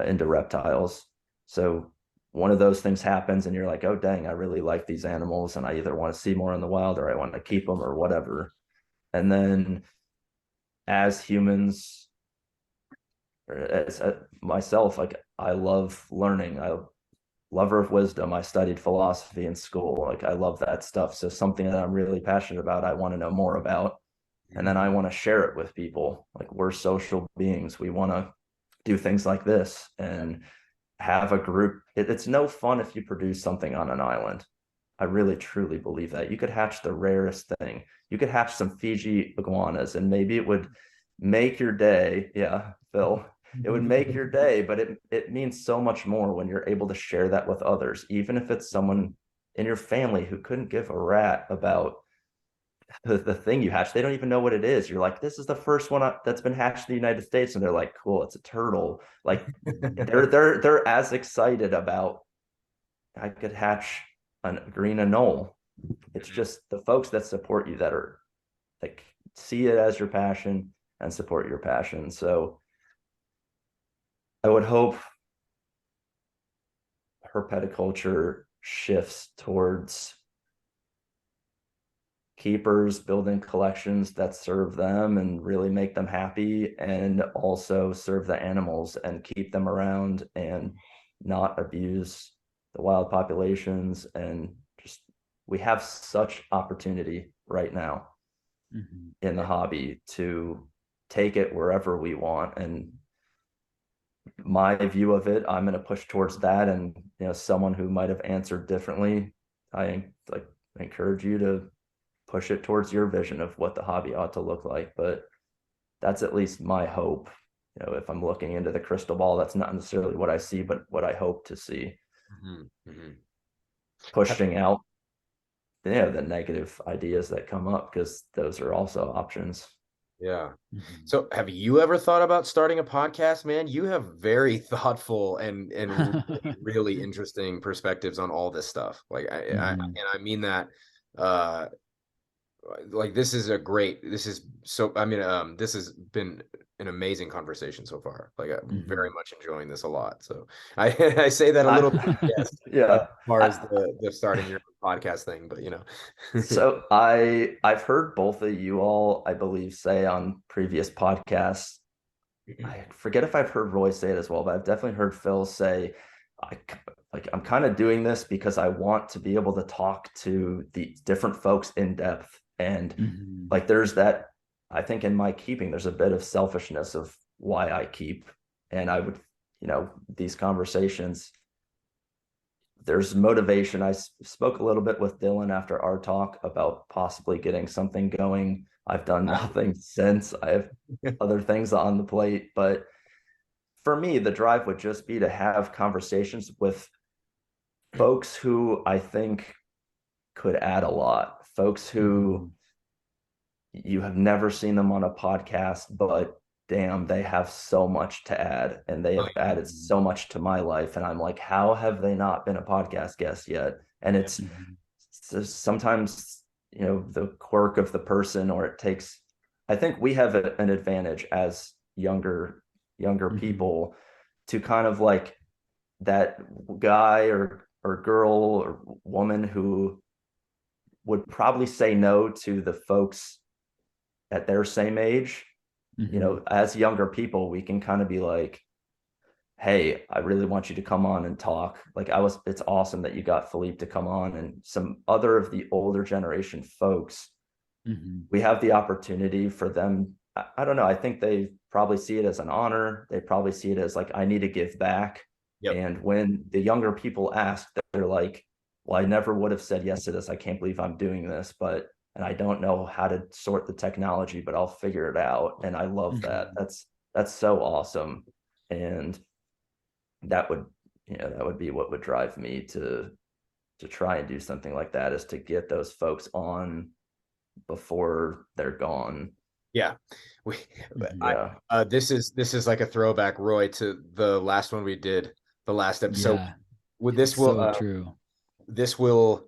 into reptiles. So one of those things happens and you're like, oh, dang, I really like these animals and I either want to see more in the wild or I want to keep them or whatever. And then as humans, or as myself, like I love learning. I lover of wisdom. I studied philosophy in school. Like I love that stuff. So something that I'm really passionate about, I want to know more about. And then I want to share it with people. Like we're social beings. We want to do things like this and have a group. It's no fun if you produce something on an island. I really truly believe that. You could hatch the rarest thing. You could hatch some Fiji iguanas and maybe it would make your day. Yeah, Phil. It would make your day, but it means so much more when you're able to share that with others, even if it's someone in your family who couldn't give a rat about the thing you hatched. They don't even know what it is. You're like, this is the first one that's been hatched in the United States, and they're like, cool, it's a turtle. Like they're as excited about I could hatch a green anole. It's just the folks that support you that are like see it as your passion and support your passion. So I would hope herpetoculture shifts towards keepers building collections that serve them and really make them happy, and also serve the animals and keep them around and not abuse the wild populations. And just we have such opportunity right now in the hobby to take it wherever we want. And my view of it, I'm going to push towards that. And someone who might have answered differently, I encourage you to push it towards your vision of what the hobby ought to look like. But that's at least my hope. If I'm looking into the crystal ball, that's not necessarily what I see, but what I hope to see. Pushing out the negative ideas that come up, because those are also options. Yeah. So have you ever thought about starting a podcast, man? You have very thoughtful and really, really interesting perspectives on all this stuff. Like I mean that like this has been an amazing conversation so far. Like I'm very much enjoying this a lot. So I say that a little bit, yes, as far as the starting your podcast thing, but So I've heard both of you all, I believe, say on previous podcasts. I forget if I've heard Roy say it as well, but I've definitely heard Phil say, I'm kind of doing this because I want to be able to talk to the different folks in depth. And like there's that, I think in my keeping, there's a bit of selfishness of why I keep. And I would, these conversations, there's motivation. I spoke a little bit with Dylan after our talk about possibly getting something going. I've done nothing since. I have other things on the plate, but for me, the drive would just be to have conversations with folks who I think could add a lot. Folks who you have never seen them on a podcast, but damn, they have so much to add, and they have added so much to my life. And I'm like, how have they not been a podcast guest yet? And it's sometimes, the quirk of the person, or it takes, I think we have an advantage as younger people to kind of like that guy or girl or woman who would probably say no to the folks at their same age. As younger people, we can kind of be like, hey, I really want you to come on and talk. Like it's awesome that you got Philippe to come on, and some other of the older generation folks. We have the opportunity for them. I don't know. I think they probably see it as an honor. They probably see it as like, I need to give back. And when the younger people ask, they're like, well, I never would have said yes to this. I can't believe I'm doing this, and I don't know how to sort the technology, but I'll figure it out. And I love that. That's so awesome. And that would be what would drive me to try and do something like that, is to get those folks on before they're gone. This is like a throwback, Roy, to the last one we did, the last episode. This will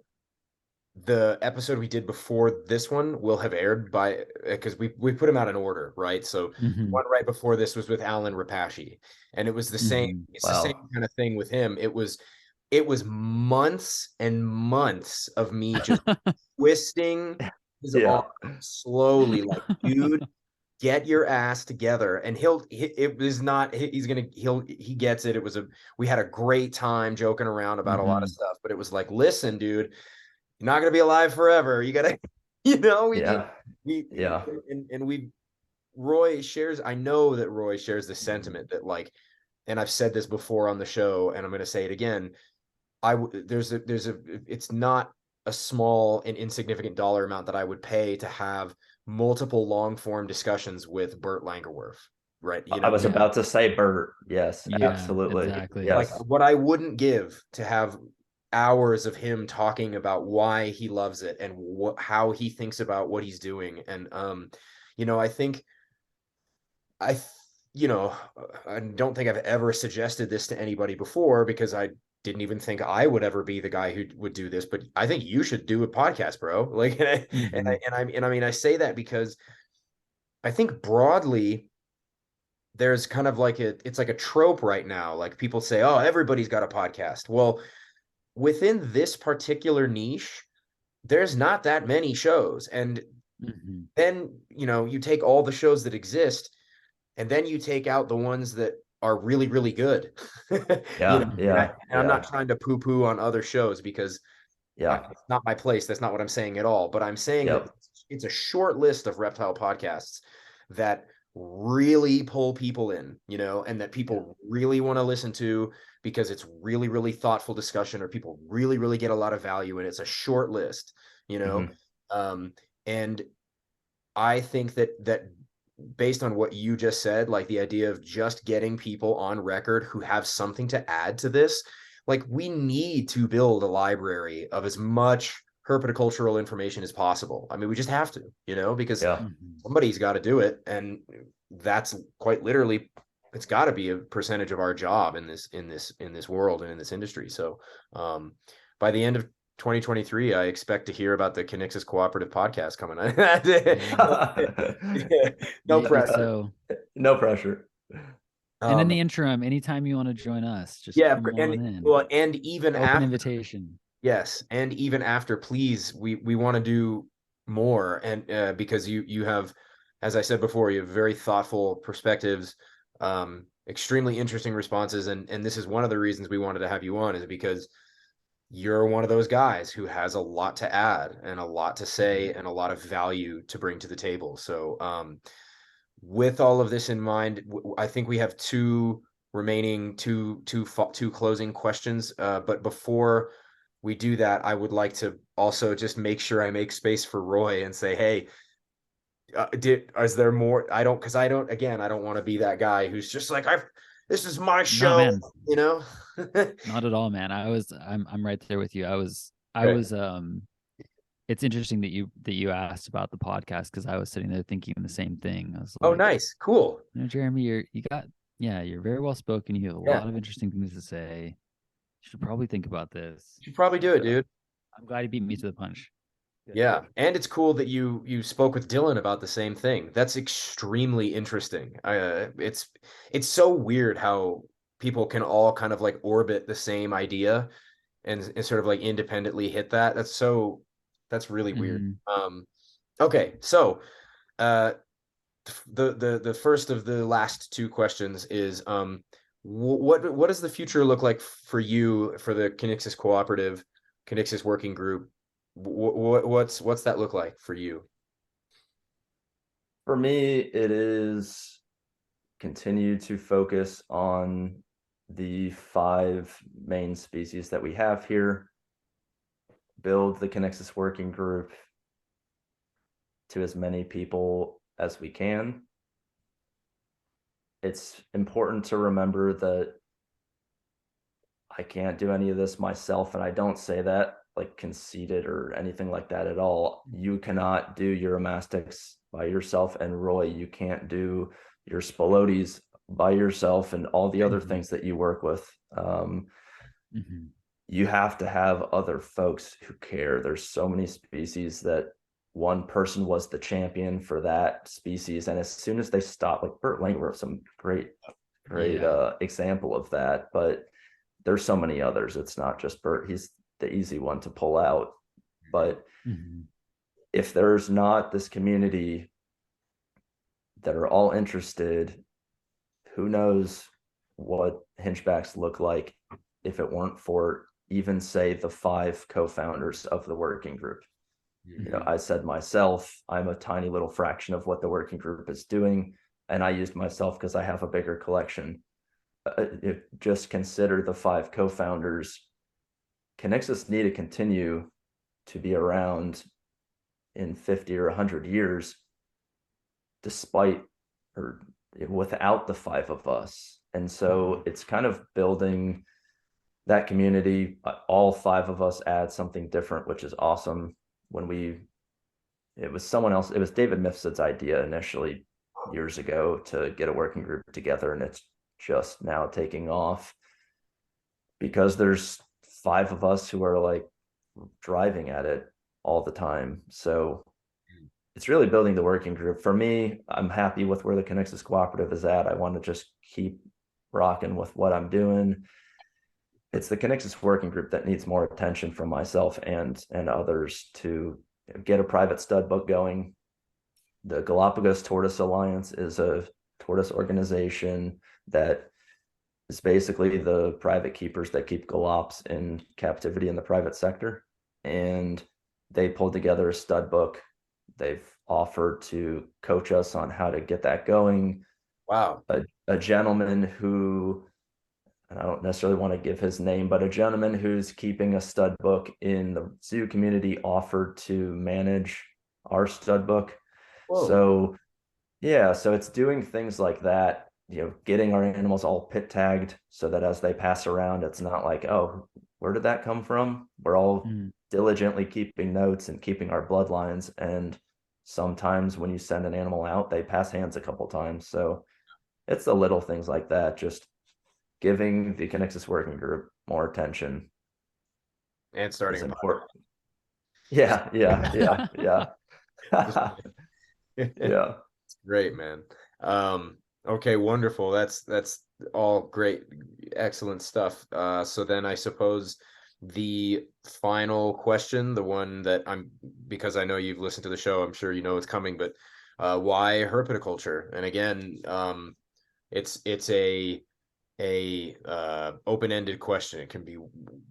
the episode we did before this one will have aired by, because we put them out in order, right? So the Mhm. one right before this was with Alan Rapace, and it was the same. Mhm. It's the same Wow. kind of thing with him. It was months and months of me just twisting his arm Yeah. slowly, like, dude, get your ass together. And it was not, he gets it. We had a great time joking around about a lot of Mhm. stuff, but it was like, listen, dude, you're not going to be alive forever. You got to, Yeah. we, Yeah. and we, Roy shares, I know that Roy shares the sentiment that, like, and I've said this before on the show, and I'm going to say it again. It's not a small and insignificant dollar amount that I would pay to have multiple long form discussions with Burt Langerwerf, right? I was Yeah. about to say Bert. Yes, Yeah, absolutely. exactly. Like, Yes. what I wouldn't give to have hours of him talking about why he loves it and how he thinks about what he's doing. And I think I th- I don't think I've ever suggested this to anybody before, because I didn't even think I would ever be the guy who would do this, but I think you should do a podcast, bro. Like, Mhm. I mean, I say that because I think broadly there's kind of like it's like a trope right now. Like, people say, oh, everybody's got a podcast. Well, within this particular niche, there's not that many shows. And Mhm. then, you take all the shows that exist, and then you take out the ones that are really, really good. Yeah. And, Mhm. I'm Yeah. not trying to poo-poo on other shows, because Yeah. it's not my place. That's not what I'm saying at all. But I'm saying that Yep. it's a short list of reptile podcasts that really pull people in, and that people really want to listen to, because it's really, really thoughtful discussion, or people really, really get a lot of value in it. It's a short list, you know. Hmm. Um, and I think that based on what you just said, like, the idea of just getting people on record who have something to add to this, like, we need to build a library of as much herpetocultural information as possible. I mean, we just have to, because Yeah. Mhm. somebody's got to do it, and that's quite literally, it's got to be a percentage of our job in this world and in this industry. So, by the end of 2023, I expect to hear about the Kinixys cooperative podcast coming on. Yeah. No Maybe pressure. so. No pressure. And in Um, the interim, anytime you want to join us, just yeah, come and on in. well, and even Open after, invitation. yes, and even after, please, we want to do more, and because you have, as I said before, you have very thoughtful perspectives, extremely interesting responses, and this is one of the reasons we wanted to have you on, is because you're one of those guys who has a lot to add and a lot to say and a lot of value to bring to the table. So, with all of this in mind, I think we have two remaining two closing questions. But before we do that, I would like to also just make sure I make space for Roy and say, hey, is there more? Because again, I don't want to be that guy who's just like, this is my No, show, man, you know? not at all, man. I'm right there with you. I Great. was it's interesting that you asked about the podcast, because I was sitting there thinking the same thing. I was Oh, like, nice. Cool. Jeremy, you're very well spoken. You have a Yeah. lot of interesting things to say. You should probably think about this. You should probably do it, So dude. I'm glad you beat me to the punch. Good. Yeah, and it's cool that you spoke with Dylan about the same thing. That's extremely interesting. It's so weird how people can all kind of like orbit the same idea, and sort of like independently hit that. That's really weird. Mhm. Okay, so uh the first of the last two questions is what does the future look like for you, for the Kinixys cooperative, Kinixys working group? What's that look like for you? For me, it is continue to focus on the 5 main species that we have here, build the Connexus working group to as many people as we can. It's important to remember that I can't do any of this myself, and I don't say that like conceited or anything like that at all. You cannot do Uromastyx by yourself, and Roy, you can't do your Spilotes by yourself, and all the other things that you work with. Mhm. you have to have other folks who care. There's so many species that one person was the champion for that species, and as soon as they stop, like Burt Langworth, some great example of that, but there's so many others. It's not just Burt. He's the easy one to pull out. But if there's not this community that are all interested, who knows what hingebacks look like if it weren't for even, say, the 5 co-founders of the working group. You know, I said myself, I'm a tiny little fraction of what the working group is doing, and I used myself because I have a bigger collection. Just consider the 5 co-founders. Connexus need to continue to be around in 50 or 100 years, despite or without the 5 of us. And so it's kind of building that community. All 5 of us add something different, which is awesome. It was someone else, it was David Mifsud's idea initially years ago to get a working group together, and it's just now taking off because there's 5 of us who are like driving at it all the time. So it's really building the working group. For me, I'm happy with where the Connexus Cooperative is at. I want to just keep rocking with what I'm doing. It's the Kinixys working group that needs more attention from myself and others to get a private stud book going. The Galapagos Tortoise Alliance is a tortoise organization that is basically the private keepers that keep galops in captivity in the private sector. And they pulled together a stud book. They've offered to coach us on how to get that going. Wow. A gentleman who, and I don't necessarily want to give his name, but a gentleman who's keeping a stud book in the zoo community offered to manage our stud book. Whoa. So yeah, so it's doing things like that, you know, getting our animals all pit tagged so that as they pass around, it's not like, oh, where did that come from? We're all diligently keeping notes and keeping our bloodlines. And sometimes when you send an animal out, they pass hands a couple times. So it's the little things like that, just giving the Kinixys working group more attention and starting important. Yeah. Yeah. Great, man. Okay, wonderful. That's all great, excellent stuff. So then I suppose the final question, the one that because I know you've listened to the show, I'm sure you know it's coming, but why herpetoculture? And again, it's a open-ended question. It can be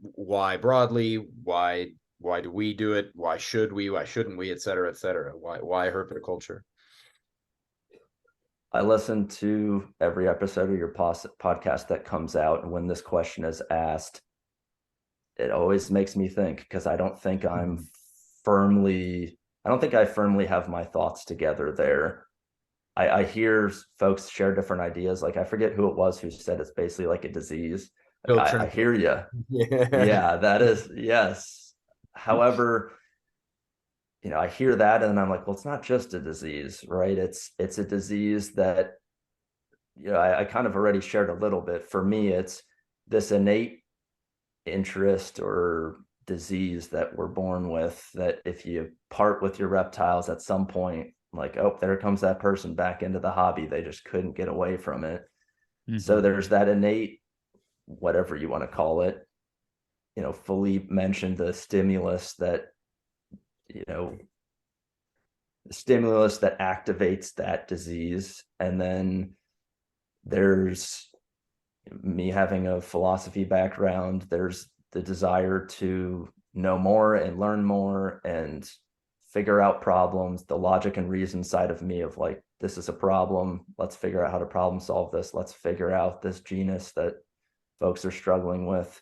why broadly, why do we do it, why should we, why shouldn't we, et cetera, why herpetoculture? I listen to every episode of your podcast that comes out, and when this question is asked, it always makes me think, because I don't think I firmly have my thoughts together there. I hear folks share different ideas. Like, I forget who it was who said it's basically like a disease. Like, I hear you. Yeah, that is, yes. However, you know, I hear that and I'm like, well, it's not just a disease, right? It's a disease that, you know, I kind of already shared a little bit. For me, it's this innate interest or disease that we're born with, that if you part with your reptiles at some point, like, oh, there comes that person back into the hobby. They just couldn't get away from it. So there's that innate, whatever you want to call it. You know, Philippe mentioned the stimulus that, you know, the stimulus that activates that disease. And then there's me having a philosophy background. There's the desire to know more and learn more and figure out problems, the logic and reason side of me of like, this is a problem. Let's figure out how to problem solve this. Let's figure out this genus that folks are struggling with.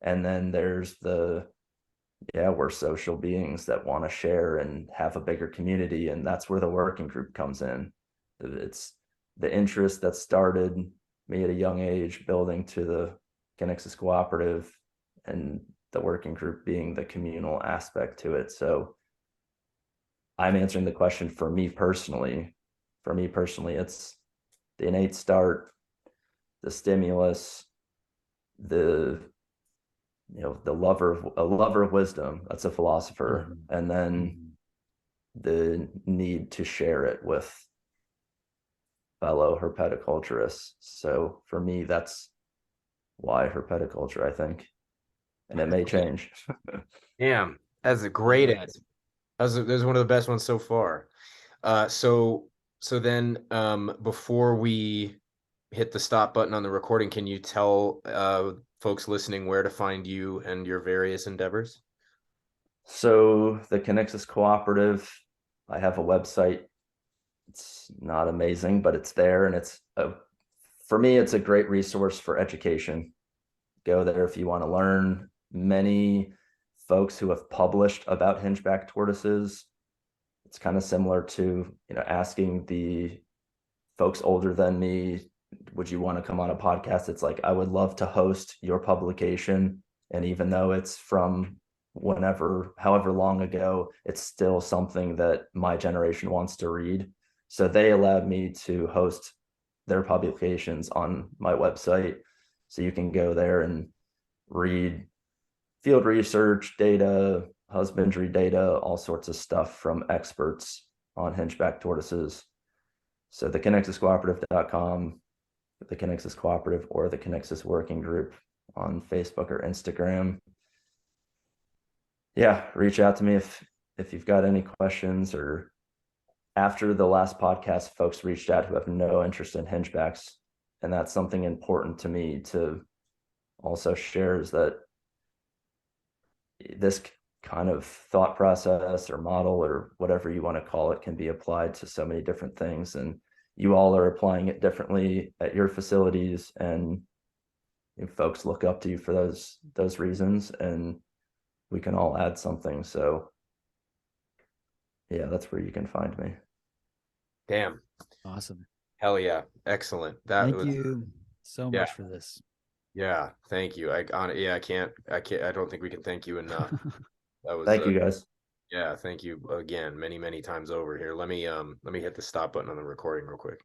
And then there's we're social beings that want to share and have a bigger community. And that's where the working group comes in. It's the interest that started me at a young age, building to the Kinixys Cooperative, and the working group being the communal aspect to it. So I'm answering the question for me personally. For me personally, it's the innate start, the stimulus, the a lover of wisdom. That's a philosopher. Mhm. And then Mhm. the need to share it with fellow herpetoculturists. So for me, that's why herpetoculture, I think. And it may change. Damn, that's a great answer. That's one of the best ones so far. So then before we hit the stop button on the recording, can you tell folks listening where to find you and your various endeavors? So the Connexus Cooperative, I have a website. It's not amazing, but it's there, and for me, it's a great resource for education. Go there if you want to learn. Many folks who have published about Hingeback tortoises. It's kind of similar to asking the folks older than me, would you want to come on a podcast? It's like, I would love to host your publication, and even though it's from however long ago, it's still something that my generation wants to read. So they allowed me to host their publications on my website, so you can go there and read field research data, husbandry data, all sorts of stuff from experts on Hingeback tortoises. So the KinexysCooperative.com, the Kinexys Cooperative, or the Kinexys Working Group on Facebook or Instagram. Yeah, reach out to me if you've got any questions. Or after the last podcast, folks reached out who have no interest in hingebacks, and that's something important to me to also share, is that this kind of thought process or model or whatever you want to call it can be applied to so many different things, and you all are applying it differently at your facilities, and folks look up to you for those reasons, and we can all add something. So yeah, that's where you can find me. Damn. Awesome. Hell yeah. Excellent. Thank you so yeah. much for this. Yeah, thank you. I can't I don't think we can thank you enough. That was Thank you, guys. yeah, thank you again many times over here. Let me hit the stop button on the recording real quick.